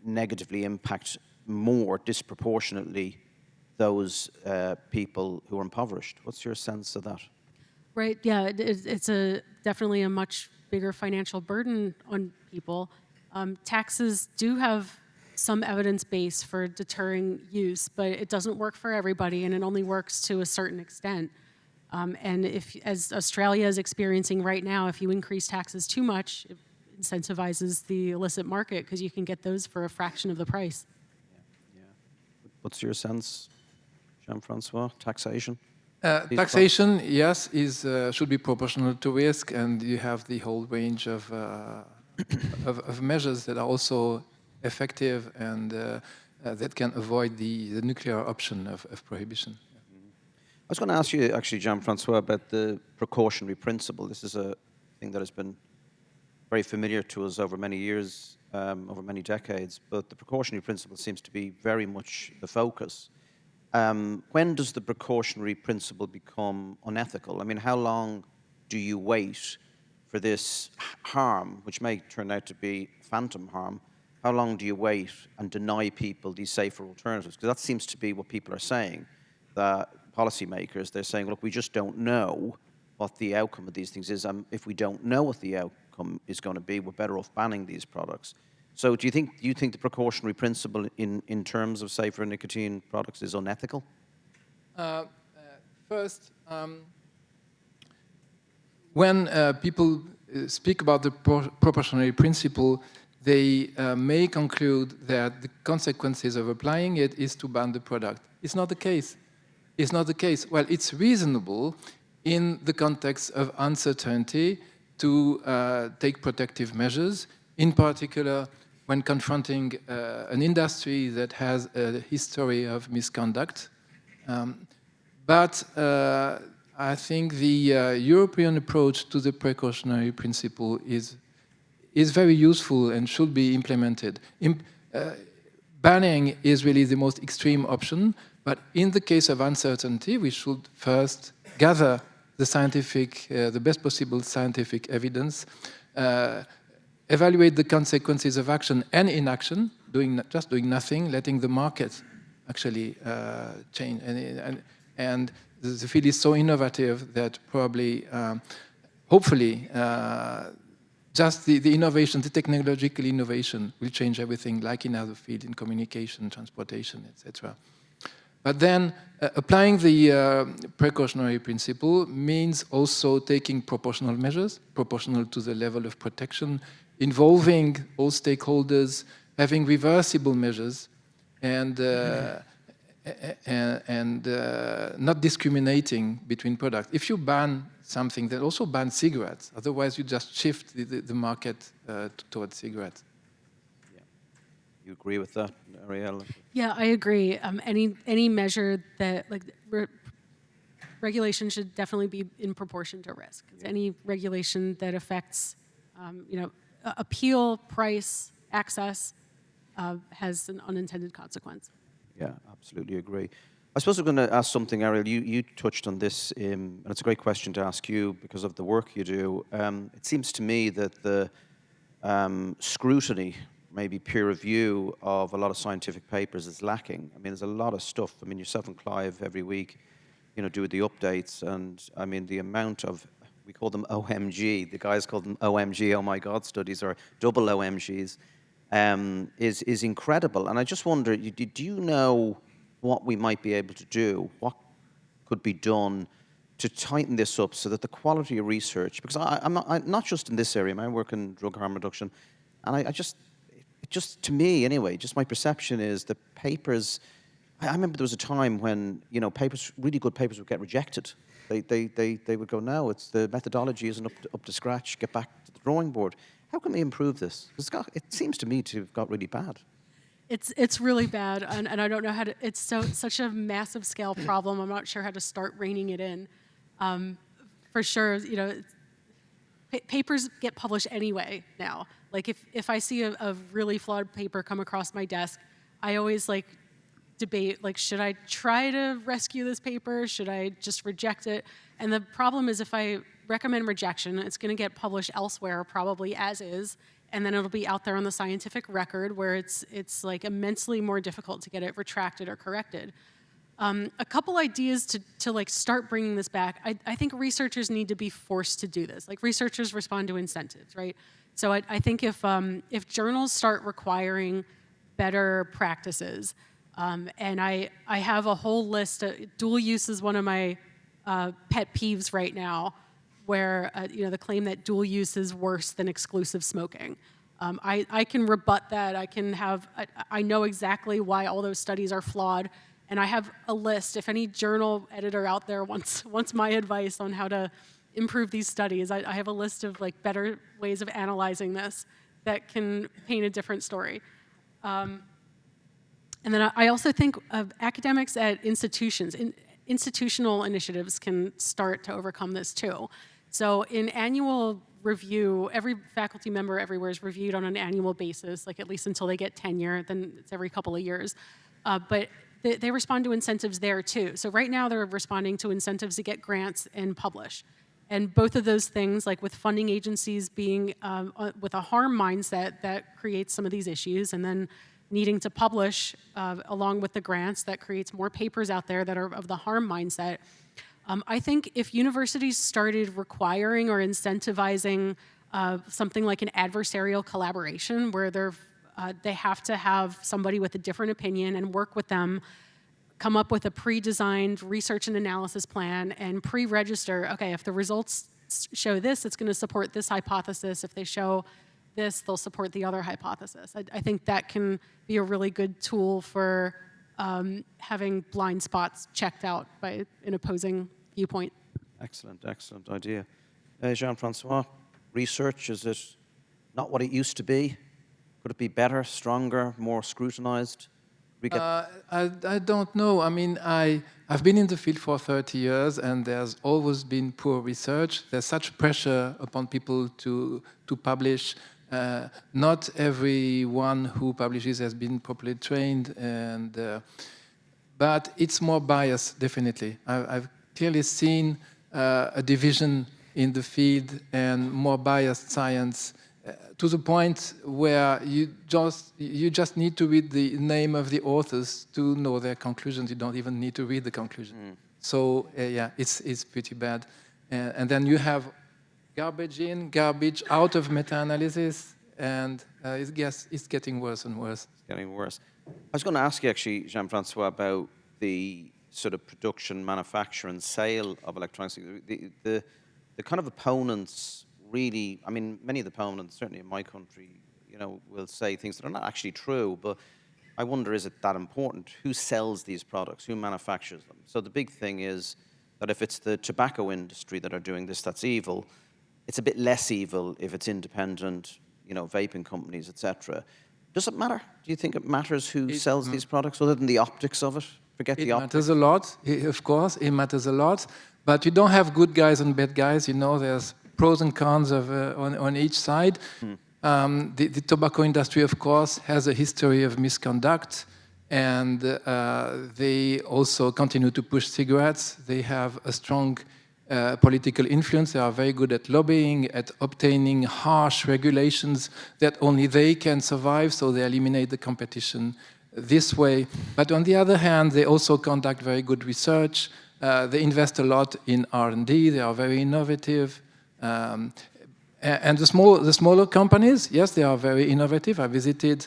negatively impact more disproportionately those people who are impoverished. What's your sense of that? Right, yeah, it's definitely a much bigger financial burden on people. Taxes do have some evidence base for deterring use, but it doesn't work for everybody, and it only works to a certain extent. And as Australia is experiencing right now, if you increase taxes too much, it incentivizes the illicit market, because you can get those for a fraction of the price. Yeah. What's your sense, Jean-François? Taxation? Taxation, yes, should be proportional to risk, and you have the whole range of measures that are also effective and that can avoid the nuclear option of prohibition. I was going to ask you, actually, Jean-François, about the precautionary principle. This is a thing that has been very familiar to us over many years, over many decades, but the precautionary principle seems to be very much the focus. When does the precautionary principle become unethical? I mean, how long do you wait for this harm, which may turn out to be phantom harm? How long do you wait and deny people these safer alternatives? Because that seems to be what people are saying, that policymakers, they're saying, look, we just don't know what the outcome of these things is. If we don't know what the outcome is going to be, we're better off banning these products. So do you think the precautionary principle in terms of safer nicotine products is unethical? First, when people speak about the proportionality principle, they may conclude that the consequences of applying it is to ban the product. It's not the case. It's not the case. Well, it's reasonable in the context of uncertainty to take protective measures, in particular when confronting an industry that has a history of misconduct. But I think the European approach to the precautionary principle is very useful and should be implemented. Banning is really the most extreme option, but in the case of uncertainty, we should first gather the best possible scientific evidence, evaluate the consequences of action and inaction, just doing nothing, letting the market actually change. And the field is so innovative that probably, hopefully, just the innovation, the technological innovation will change everything, like in other fields, in communication, transportation, etc. But then applying the precautionary principle means also taking proportional measures, proportional to the level of protection, involving all stakeholders, having reversible measures, and not discriminating between products. If you ban something, then also ban cigarettes. Otherwise, you just shift the market towards cigarettes. Yeah. You agree with that, Arielle? Yeah, I agree. Any measure that, like, regulation should definitely be in proportion to risk. Any regulation that affects, appeal, price, access, has an unintended consequence. Yeah, absolutely agree. I suppose I'm going to ask something, Arielle. You touched on this, and it's a great question to ask you because of the work you do. It seems to me that the scrutiny, maybe peer review of a lot of scientific papers is lacking. I mean, there's a lot of stuff. I mean, yourself and Clive every week, do the updates, and I mean, the amount of, we call them OMG, the guys call them OMG, oh my God studies, or double OMGs, is incredible. And I just wonder, do you know what we might be able to do, what could be done to tighten this up so that the quality of research, because I'm not just in this area, I work in drug harm reduction, and it just to me anyway, just my perception is that papers, I remember there was a time when, papers, really good papers would get rejected. They would go, no, it's the methodology isn't up to scratch, get back to the drawing board. How can we improve this? It seems to me to have got really bad. It's really bad, and I don't know how to. It's such a massive scale problem. I'm not sure how to start reining it in. For sure, papers get published anyway now. Like if I see a really flawed paper come across my desk, I always debate, should I try to rescue this paper? Should I just reject it? And the problem is, if I recommend rejection, it's going to get published elsewhere, probably as is, and then it'll be out there on the scientific record where it's immensely more difficult to get it retracted or corrected. A couple ideas to start bringing this back. I think researchers need to be forced to do this. Researchers respond to incentives, right? So I think if journals start requiring better practices, and I have a whole list. Dual use is one of my pet peeves right now, where the claim that dual use is worse than exclusive smoking. I can rebut that. I know exactly why all those studies are flawed, and I have a list. If any journal editor out there wants my advice on how to improve these studies, I have a list of better ways of analyzing this that can paint a different story. And then I also think of academics at institutions. Institutional initiatives can start to overcome this too. So in annual review, every faculty member everywhere is reviewed on an annual basis, at least until they get tenure, then it's every couple of years. But they respond to incentives there too. So right now they're responding to incentives to get grants and publish. And both of those things, with funding agencies being with a harm mindset, that creates some of these issues, and then needing to publish along with the grants, that creates more papers out there that are of the harm mindset. I think if universities started requiring or incentivizing something like an adversarial collaboration where they have to have somebody with a different opinion and work with them, come up with a pre-designed research and analysis plan and pre-register, okay, if the results show this, it's going to support this hypothesis. If they show this, they'll support the other hypothesis. I think that can be a really good tool for having blind spots checked out by an opposing viewpoint. Excellent, excellent idea. Jean-François, research, is it not what it used to be? Could it be better, stronger, more scrutinized? I don't know. I mean, I've been in the field for 30 years, and there's always been poor research. There's such pressure upon people to publish. Not everyone who publishes has been properly trained, but it's more biased, definitely. I've clearly seen a division in the field and more biased science, to the point where you just need to read the name of the authors to know their conclusions. You don't even need to read the conclusion. So yeah, it's pretty bad. And then you have garbage in, garbage out of meta-analysis, and it's getting worse and worse. It's getting worse. I was going to ask you actually, Jean-François, about the sort of production, manufacture, and sale of electronics. The kind of opponents. Really, I mean, many of the opponents, certainly in my country, will say things that are not actually true, but I wonder, is it that important? Who sells these products? Who manufactures them? So the big thing is that if it's the tobacco industry that are doing this, that's evil. It's a bit less evil if it's independent, vaping companies, etc. Does it matter? Do you think it matters who sells these products, other than the optics of it? Forget the optics. It matters a lot, of course, it matters a lot, but you don't have good guys and bad guys, there's pros and cons on each side. The tobacco industry, of course, has a history of misconduct, and they also continue to push cigarettes. They have a strong political influence. They are very good at lobbying, at obtaining harsh regulations that only they can survive, so they eliminate the competition this way. But on the other hand, they also conduct very good research. They invest a lot in R&D. They are very innovative. And the smaller companies, yes, they are very innovative. I visited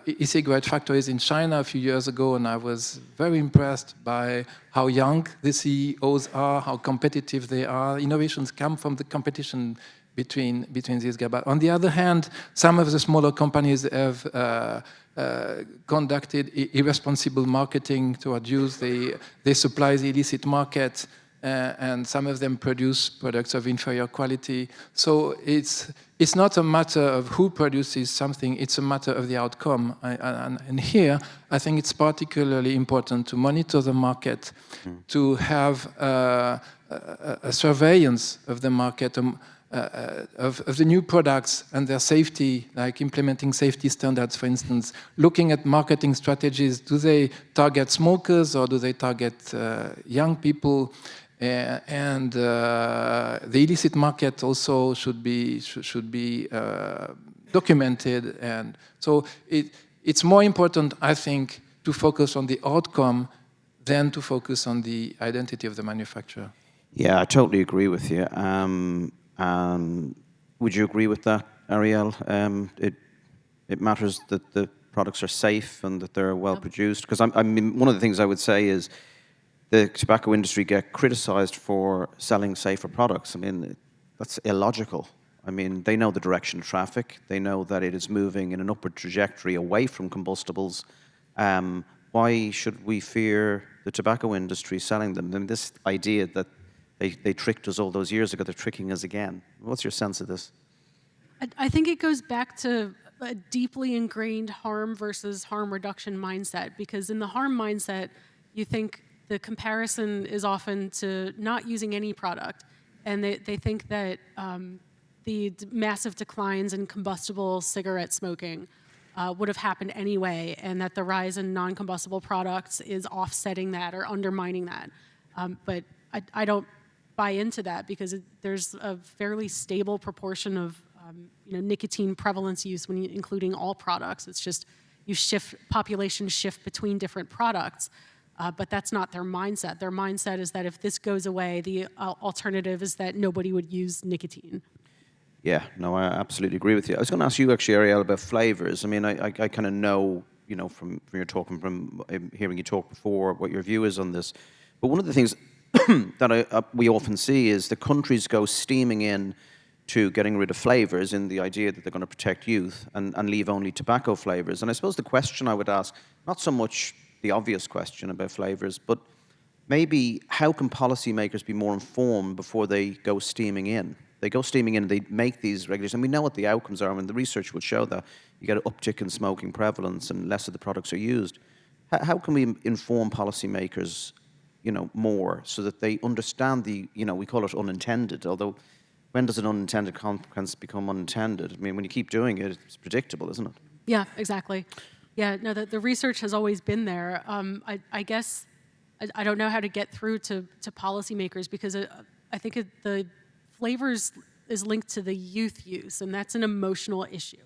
e-cigarette factories in China a few years ago, and I was very impressed by how young the CEOs are, how competitive they are. Innovations come from the competition between these guys. But on the other hand, some of the smaller companies have conducted irresponsible marketing toward youth. They supply the illicit market. And some of them produce products of inferior quality. So it's not a matter of who produces something, it's a matter of the outcome. And here, I think it's particularly important to monitor the market, to have a surveillance of the market, of the new products and their safety, like implementing safety standards, for instance, looking at marketing strategies. Do they target smokers or do they target young people? And the illicit market also should be documented, and so it's more important, I think, to focus on the outcome than to focus on the identity of the manufacturer. Yeah, I totally agree with you. Would you agree with that, Ariel? It matters that the products are safe and that they're well produced. Because I mean, one of the things I would say is, the tobacco industry get criticized for selling safer products. I mean, that's illogical. I mean, they know the direction of traffic. They know that it is moving in an upward trajectory away from combustibles. Why should we fear the tobacco industry selling them? And this idea that they tricked us all those years ago, they're tricking us again. What's your sense of this? I think it goes back to a deeply ingrained harm versus harm reduction mindset, because in the harm mindset, you think the comparison is often to not using any product, and they think that the massive declines in combustible cigarette smoking would have happened anyway, and that the rise in non-combustible products is offsetting that or undermining that. But I don't buy into that, because there's a fairly stable proportion of nicotine prevalence use when including all products. It's just population shift between different products. But that's not their mindset. Their mindset is that if this goes away, the alternative is that nobody would use nicotine. Yeah, no, I absolutely agree with you. I was going to ask you actually, Ariel, about flavors. I mean, I kind of know, you know, from your talking, from hearing you talk before, what your view is on this. But one of the things that we often see is the countries go steaming in to getting rid of flavors in the idea that they're going to protect youth and leave only tobacco flavors. And I suppose the question I would ask, not so much the obvious question about flavors, but maybe how can policymakers be more informed before they go steaming in? They go steaming in and they make these regulations, and we know what the outcomes are, and the research will show that you get an uptick in smoking prevalence and less of the products are used. How can we inform policymakers, you know, more so that they understand the, you know, we call it unintended, although when does an unintended consequence become unintended? I mean, when you keep doing it, it's predictable, isn't it? Yeah, exactly. Yeah, no, the research has always been there. I guess I don't know how to get through to policymakers because I think the flavors is linked to the youth use, and that's an emotional issue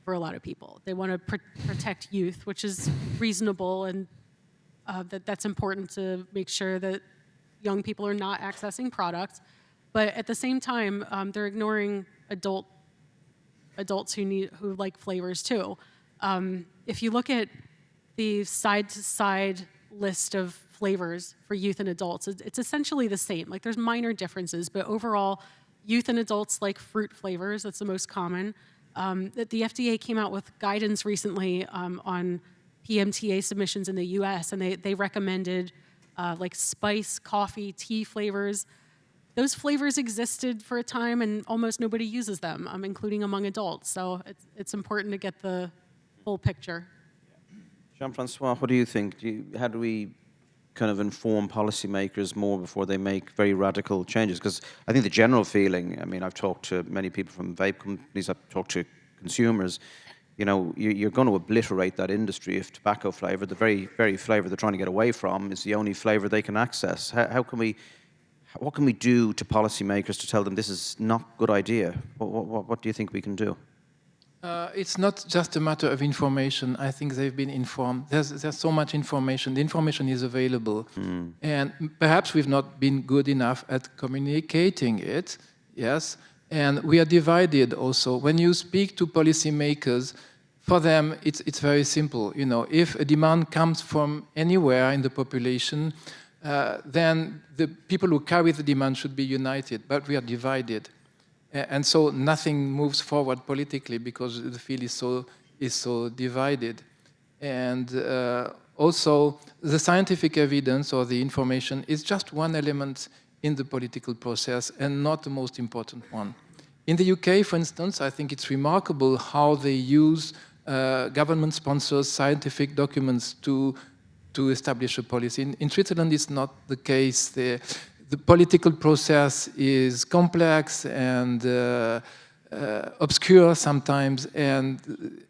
for a lot of people. They want to protect youth, which is reasonable, and that's important to make sure that young people are not accessing products. But at the same time, they're ignoring adults who like flavors too. If you look at the side-to-side list of flavors for youth and adults, it's essentially the same. Like, there's minor differences, but overall, youth and adults like fruit flavors. That's the most common. The FDA came out with guidance recently on PMTA submissions in the US, and they recommended like spice, coffee, tea flavors. Those flavors existed for a time, and almost nobody uses them, including among adults. So it's important to get the full picture. Jean-François, what do you think? How do we kind of inform policymakers more before they make very radical changes? Because I think the general feeling, I mean, I've talked to many people from vape companies, I've talked to consumers, you know, you're going to obliterate that industry if tobacco flavor, the very flavor they're trying to get away from, is the only flavor they can access. What can we do to policymakers to tell them this is not a good idea? What do you think we can do? It's not just a matter of information. I think they've been informed. There's so much information. The information is available. And perhaps we've not been good enough at communicating it, yes. And we are divided also. When you speak to policymakers, for them, it's very simple. You know, if a demand comes from anywhere in the population, then the people who carry the demand should be united, but we are divided. And so nothing moves forward politically because the field is so divided. And also, the scientific evidence or the information is just one element in the political process and not the most important one. In the UK, for instance, I think it's remarkable how they use government-sponsored scientific documents to establish a policy. In Switzerland, it's not the case. The political process is complex and obscure sometimes, and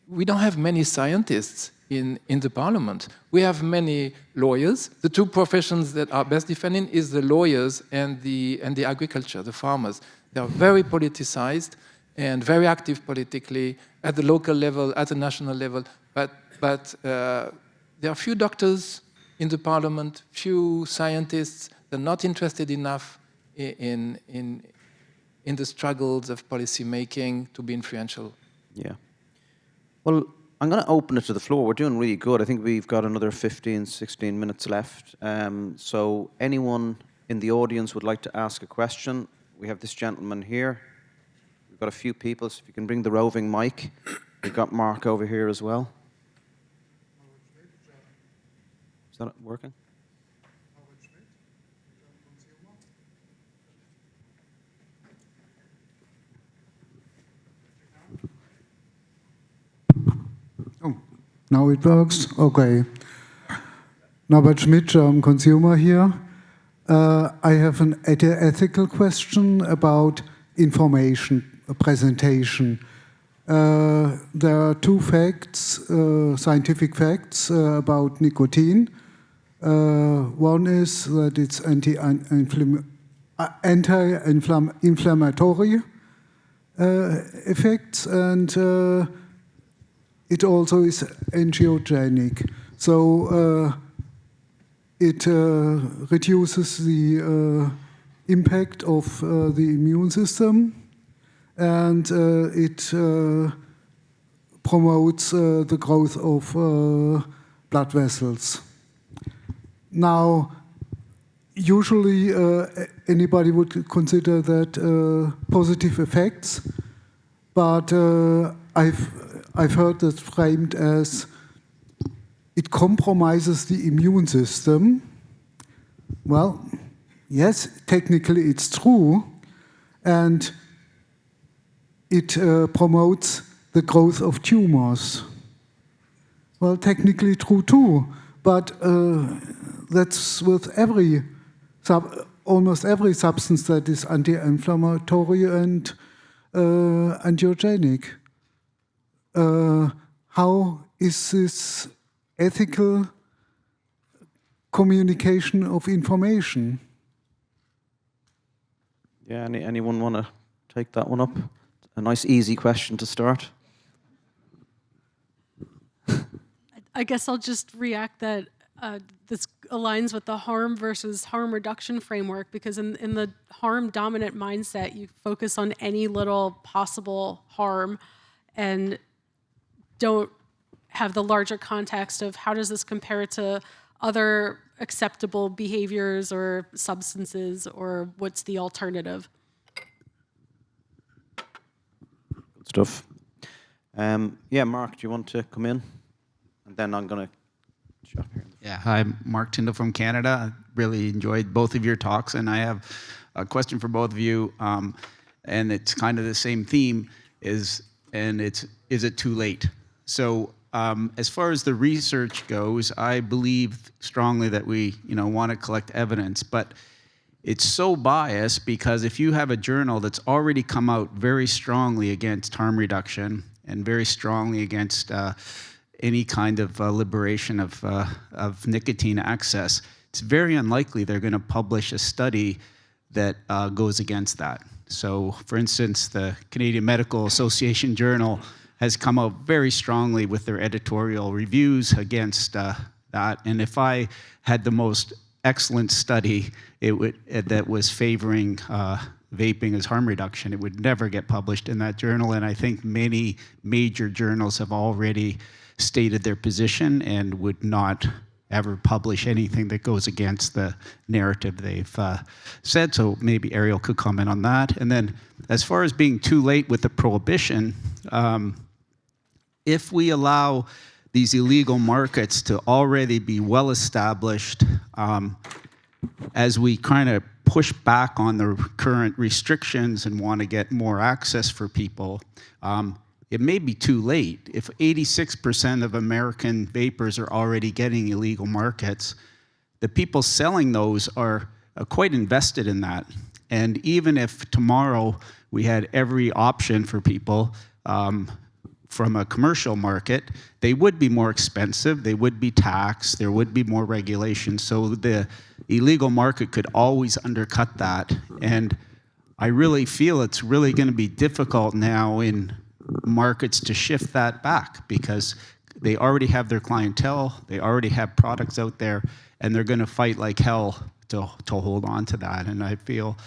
we don't have many scientists in the parliament. We have many lawyers. The two professions that are best defending is the lawyers and the agriculture, the farmers. They are very politicized and very active politically at the local level, at the national level, but there are few doctors in the parliament, few scientists. They're not interested enough in the struggles of policy making to be influential. Yeah. Well, I'm going to open it to the floor. We're doing really good. I think we've got another 15, 16 minutes left. So anyone in the audience would like to ask a question? We have this gentleman here. We've got a few people, so if you can bring the roving mic. We've got Mark over here as well. Is that working? Oh, now it works? Okay. Norbert Schmidt, German consumer here. I have an ethical question about information presentation. There are two facts, scientific facts about nicotine. One is that it's anti-inflammatory effects, and it also is angiogenic. So it reduces the impact of the immune system, and it promotes the growth of blood vessels. Now, usually anybody would consider that positive effects, but I've heard that framed as it compromises the immune system. Well, yes, technically it's true, and it promotes the growth of tumors. Well, technically true too, but that's with almost every substance that is anti-inflammatory and angiogenic. How is this ethical communication of information? Yeah, anyone want to take that one up? A nice, easy question to start. I guess I'll just react that this aligns with the harm versus harm reduction framework, because in the harm dominant mindset, you focus on any little possible harm and don't have the larger context of how does this compare to other acceptable behaviors or substances, or what's the alternative? Good stuff. Yeah, Mark, do you want to come in? And then I'm going to shop here. Yeah, hi, Mark Tyndall from Canada. I really enjoyed both of your talks, and I have a question for both of you, and it's kind of the same theme, is it too late? So as far as the research goes, I believe strongly that we want to collect evidence, but it's so biased because if you have a journal that's already come out very strongly against harm reduction and very strongly against any kind of liberation of nicotine access, it's very unlikely they're going to publish a study that goes against that. So, for instance, the Canadian Medical Association Journal has come out very strongly with their editorial reviews against that. And if I had the most excellent study that was favoring vaping as harm reduction, it would never get published in that journal. And I think many major journals have already stated their position and would not ever publish anything that goes against the narrative they've said. So maybe Ariel could comment on that. And then as far as being too late with the prohibition, if we allow these illegal markets to already be well established, as we kind of push back on the current restrictions and want to get more access for people, it may be too late. If 86% of American vapors are already getting illegal markets, the people selling those are quite invested in that. And even if tomorrow we had every option for people from a commercial market, they would be more expensive, they would be taxed, there would be more regulation. So the illegal market could always undercut that. And I really feel it's really going to be difficult now in markets to shift that back, because they already have their clientele, they already have products out there, and they're going to fight like hell to hold on to that. And I feel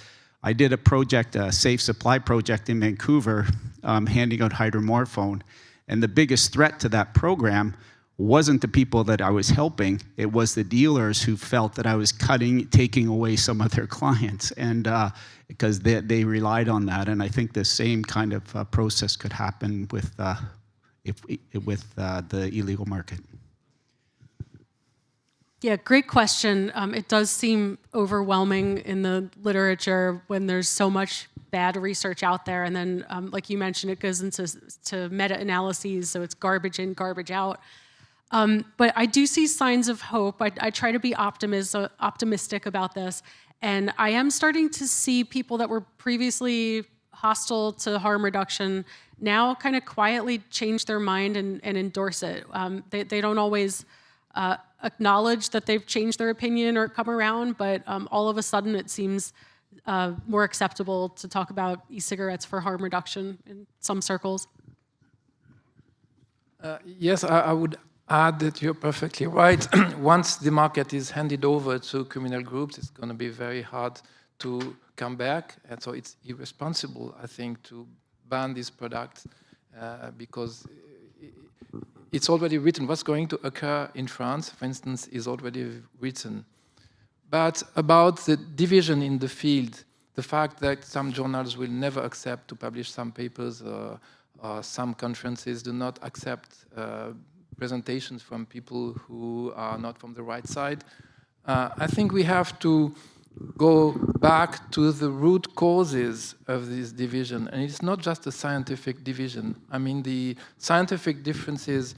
I did a project, a safe supply project in Vancouver, handing out hydromorphone, and the biggest threat to that program wasn't the people that I was helping, it was the dealers who felt that I was taking away some of their clients, and because they relied on that. And I think the same kind of process could happen with the illegal market. Yeah, great question. It does seem overwhelming in the literature when there's so much bad research out there, and then, like you mentioned, it goes into meta-analyses, so it's garbage in, garbage out. But I do see signs of hope. I try to be optimistic about this, and I am starting to see people that were previously hostile to harm reduction now kind of quietly change their mind and endorse it. They don't always acknowledge that they've changed their opinion or come around, but all of a sudden it seems more acceptable to talk about e-cigarettes for harm reduction in some circles. Yes, I would add that you're perfectly right. Once the market is handed over to criminal groups, it's going to be very hard to come back. And so it's irresponsible, I think, to ban this product because it's already written. What's going to occur in France, for instance, is already written. But about the division in the field, the fact that some journals will never accept to publish some papers or some conferences do not accept presentations from people who are not from the right side. I think we have to go back to the root causes of this division. And it's not just a scientific division. I mean, the scientific differences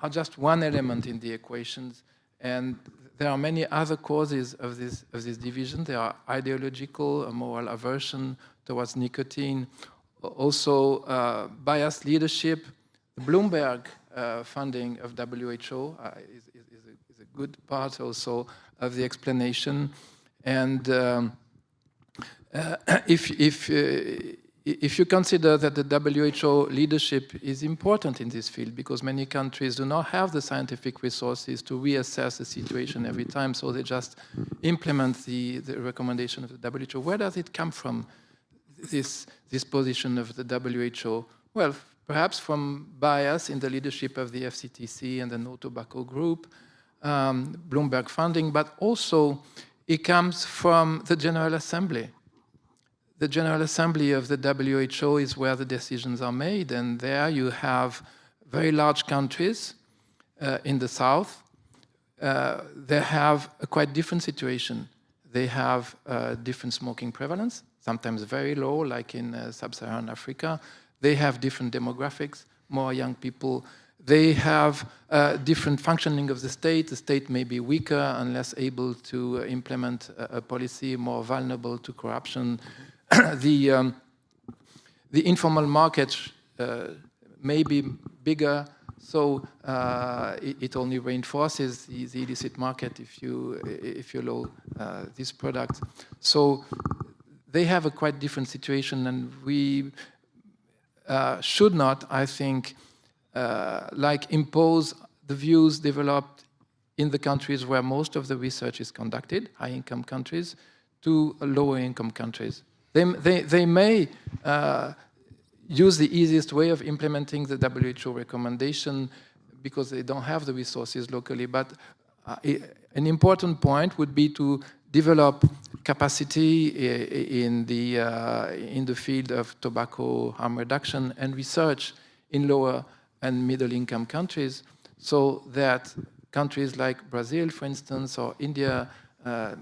are just one element in the equations. And there are many other causes of this division. There are ideological, a moral aversion towards nicotine, also biased leadership. The Bloomberg funding of WHO is a good part also of the explanation. And if you consider that the WHO leadership is important in this field, because many countries do not have the scientific resources to reassess the situation every time, so they just implement the recommendation of the WHO. Where does it come from, this position of the WHO? Well, perhaps from bias in the leadership of the FCTC and the No Tobacco Group, Bloomberg funding, but also it comes from the General Assembly. The General Assembly of the WHO is where the decisions are made, and there you have very large countries in the south. They have a quite different situation. They have different smoking prevalence, sometimes very low, like in sub-Saharan Africa. They have different demographics, more young people. They have different functioning of the state. The state may be weaker and less able to implement a policy, more vulnerable to corruption. The informal market may be bigger, so it only reinforces the illicit market if you allow this product. So they have a quite different situation, and we should not, I think, impose the views developed in the countries where most of the research is conducted, high-income countries, to lower-income countries. They may use the easiest way of implementing the WHO recommendation because they don't have the resources locally. But an important point would be to develop capacity in the field of tobacco harm reduction and research in lower and middle-income countries, so that countries like Brazil, for instance, or India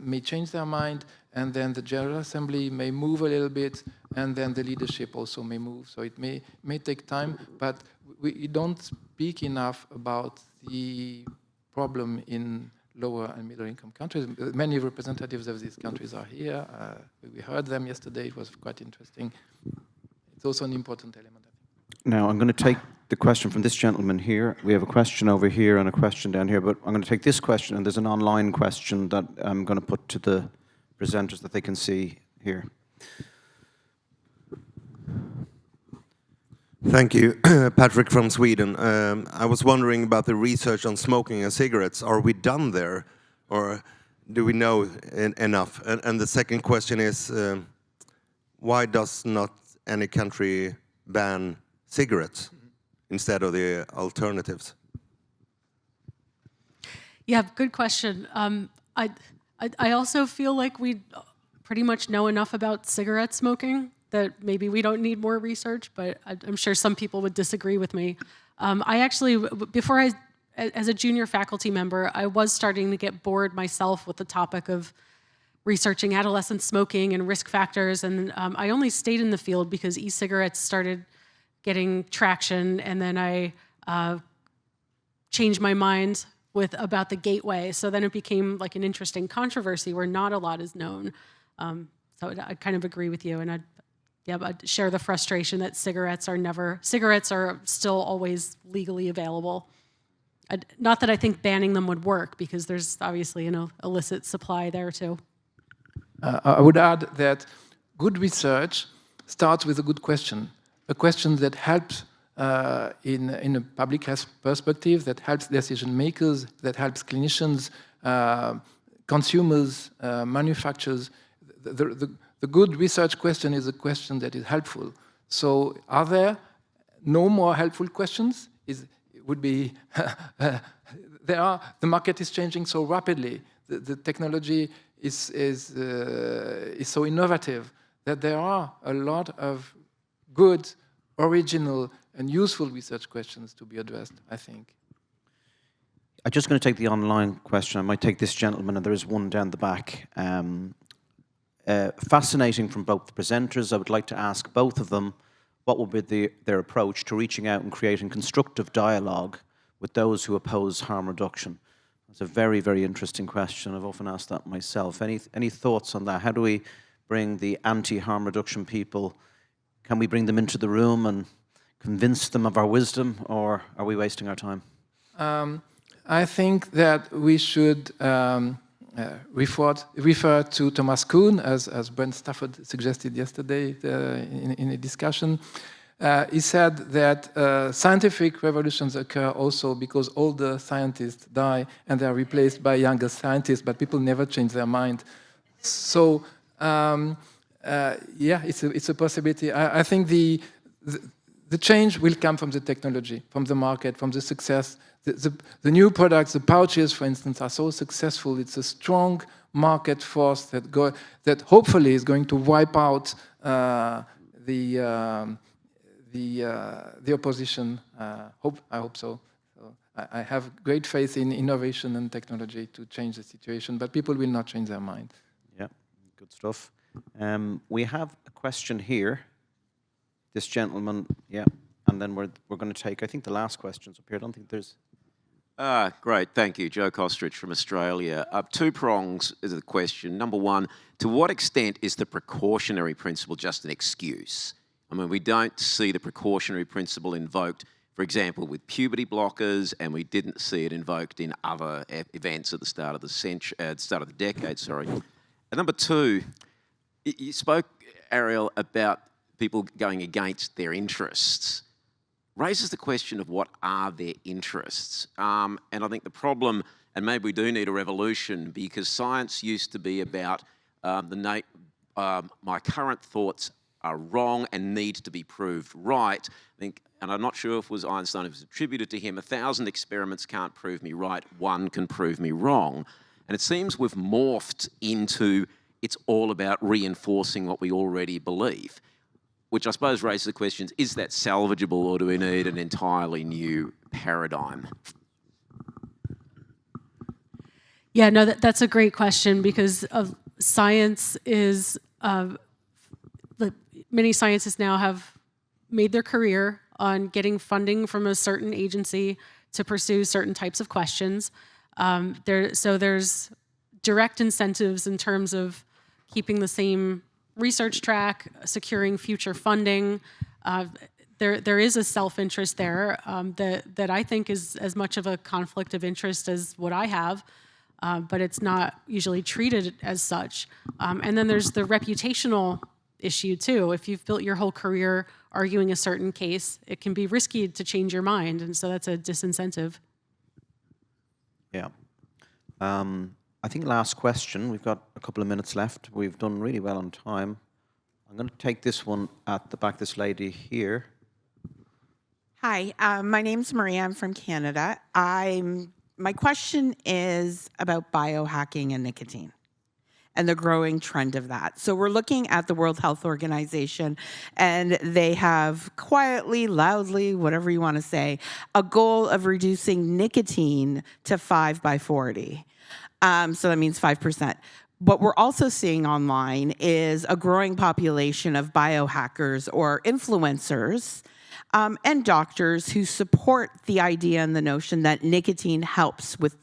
may change their mind, and then the General Assembly may move a little bit, and then the leadership also may move. So it may take time, but we don't speak enough about the problem in lower and middle-income countries. Many representatives of these countries are here. We heard them yesterday. It was quite interesting. It's also an important element, I think. Now, I'm going to take the question from this gentleman here. We have a question over here and a question down here, but I'm going to take this question, and there's an online question that I'm going to put to the presenters that they can see here. Thank you. Patrick from Sweden. I was wondering about the research on smoking and cigarettes. Are we done there, or do we know enough? And the second question is, why does not any country ban cigarettes instead of the alternatives? Yeah, good question. I also feel like we pretty much know enough about cigarette smoking that maybe we don't need more research, but I'm sure some people would disagree with me. I actually, as a junior faculty member, I was starting to get bored myself with the topic of researching adolescent smoking and risk factors, and I only stayed in the field because e-cigarettes started getting traction, and then I changed my mind about the gateway. So then it became like an interesting controversy where not a lot is known. So I kind of agree with you, and I'd share the frustration that cigarettes are still always legally available. Not that I think banning them would work, because there's obviously an illicit supply there too. I would add that good research starts with a good question, a question that helps in a public health perspective that helps decision makers, that helps clinicians, consumers, manufacturers. The good research question is a question that is helpful. So are there no more helpful questions? It would be, the market is changing so rapidly. The technology is so innovative that there are a lot of good, original, and useful research questions to be addressed, I think. I'm just going to take the online question. I might take this gentleman, and there is one down the back. Fascinating from both the presenters. I would like to ask both of them what would be their approach to reaching out and creating constructive dialogue with those who oppose harm reduction. It's a very, very interesting question. I've often asked that myself. Any thoughts on that? How do we bring the anti-harm reduction people? Can we bring them into the room and convince them of our wisdom, or are we wasting our time? I think that we should refer to Thomas Kuhn, as Brent Stafford suggested yesterday in a discussion. He said that scientific revolutions occur also because older scientists die and they are replaced by younger scientists, but people never change their mind. So, yeah, it's a possibility. I think the change will come from the technology, from the market, from the success. The new products, the pouches, for instance, are so successful. It's a strong market force that hopefully is going to wipe out the opposition. I hope so. I have great faith in innovation and technology to change the situation, but people will not change their mind. Yeah, good stuff. We have a question here. This gentleman, yeah, and then we're going to take, I think, the last questions up here. I don't think there's... Great, thank you. Joe Kostrich from Australia. Two prongs is the question. Number one, to what extent is the precautionary principle just an excuse? I mean, we don't see the precautionary principle invoked, for example, with puberty blockers, and we didn't see it invoked in other events at the start of the decade. Sorry. And number two, you spoke, Ariel, about people going against their interests. Raises the question of what are their interests. And I think the problem, and maybe we do need a revolution, because science used to be about my current thoughts are wrong and need to be proved right. I think, and I'm not sure if it was Einstein, it was attributed to him, 1,000 experiments can't prove me right, one can prove me wrong. And it seems we've morphed into it's all about reinforcing what we already believe, which I suppose raises the question, is that salvageable, or do we need an entirely new paradigm? Yeah, no, that's a great question, because science is, many scientists now have made their career on getting funding from a certain agency to pursue certain types of questions. So there's direct incentives in terms of keeping the same research track, securing future funding. There is a self-interest there that I think is as much of a conflict of interest as what I have, but it's not usually treated as such. And then there's the reputational issue too. If you've built your whole career arguing a certain case, it can be risky to change your mind, and so that's a disincentive. Yeah. I think last question. We've got a couple of minutes left. We've done really well on time. I'm going to take this one at the back, this lady here. Hi, my name's Maria. I'm from Canada. My question is about biohacking and nicotine and the growing trend of that. So we're looking at the World Health Organization, and they have quietly, loudly, whatever you want to say, a goal of reducing nicotine to 5 by 40. So that means 5%. What we're also seeing online is a growing population of biohackers or influencers and doctors who support the idea and the notion that nicotine helps with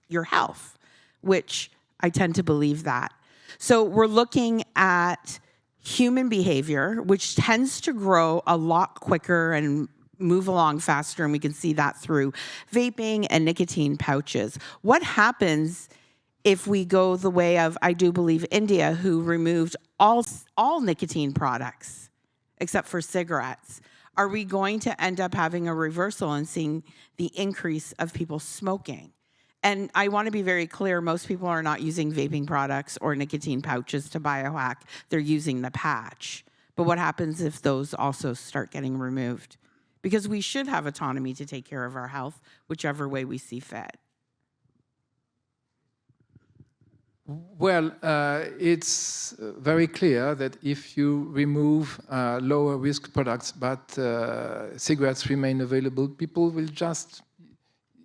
your health, which I tend to believe that. So we're looking at human behavior, which tends to grow a lot quicker and move along faster, and we can see that through vaping and nicotine pouches. What happens if we go the way of, I do believe, India, who removed all nicotine products except for cigarettes? are we going to end up having a reversal and seeing the increase of people smoking? And I want to be very clear, most people are not using vaping products or nicotine pouches to biohack. They're using the patch. But what happens if those also start getting removed? Because we should have autonomy to take care of our health, whichever way we see fit. Well, it's very clear that if you remove lower risk products, but cigarettes remain available, people will just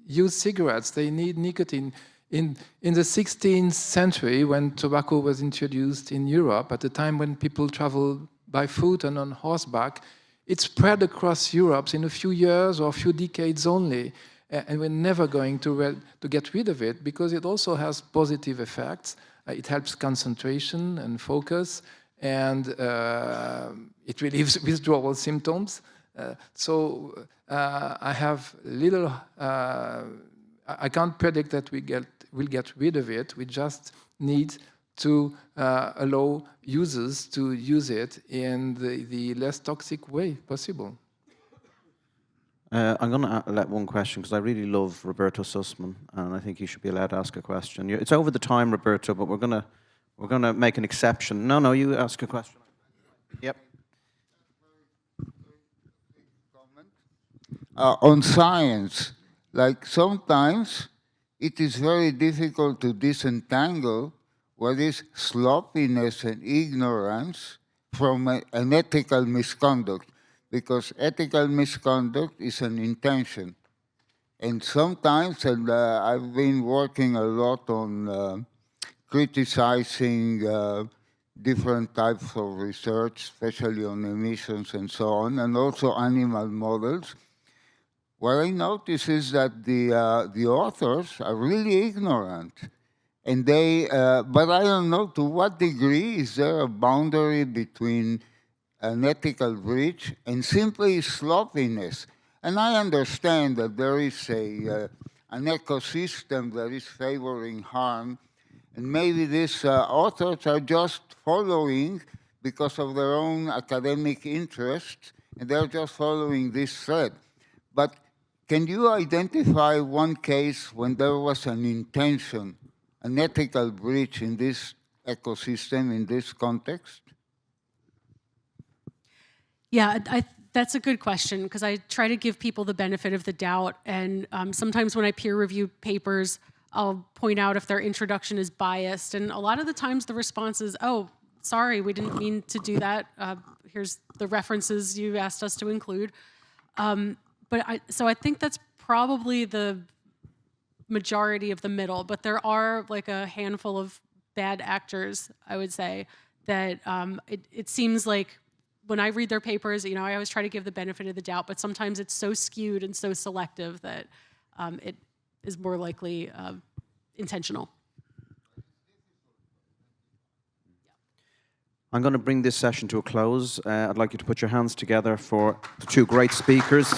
use cigarettes. They need nicotine. In the 16th century, when tobacco was introduced in Europe, at the time when people traveled by foot and on horseback, it spread across Europe in a few years or a few decades only. And we're never going to get rid of it because it also has positive effects. It helps concentration and focus, and it relieves withdrawal symptoms. So I have little. I can't predict that we'll get rid of it. We just need to allow users to use it in the less toxic way possible. I'm going to let one question because I really love Roberto Sussman, and I think you should be allowed to ask a question. It's over the time, Roberto, but we're gonna make an exception. No, you ask a question. Yep. On science, like sometimes it is very difficult to disentangle what is sloppiness and ignorance from an ethical misconduct, because ethical misconduct is an intention. And sometimes, and I've been working a lot on criticizing different types of research, especially on emissions and so on, and also animal models. What I notice is that the authors are really ignorant. And but I don't know to what degree is there a boundary between an ethical breach and simply sloppiness. And I understand that there is an ecosystem that is favoring harm, and maybe these authors are just following because of their own academic interests, and they're just following this thread. But can you identify one case when there was an intention, an ethical breach in this ecosystem, in this context? Yeah, that's a good question because I try to give people the benefit of the doubt. And sometimes when I peer review papers, I'll point out if their introduction is biased. And a lot of the times the response is, oh, sorry, we didn't mean to do that. Here's the references you asked us to include. So I think that's probably the majority of the middle, but there are like a handful of bad actors, I would say, that it seems like when I read their papers, I always try to give the benefit of the doubt, but sometimes it's so skewed and so selective that it is more likely intentional. I'm going to bring this session to a close. I'd like you to put your hands together for the two great speakers.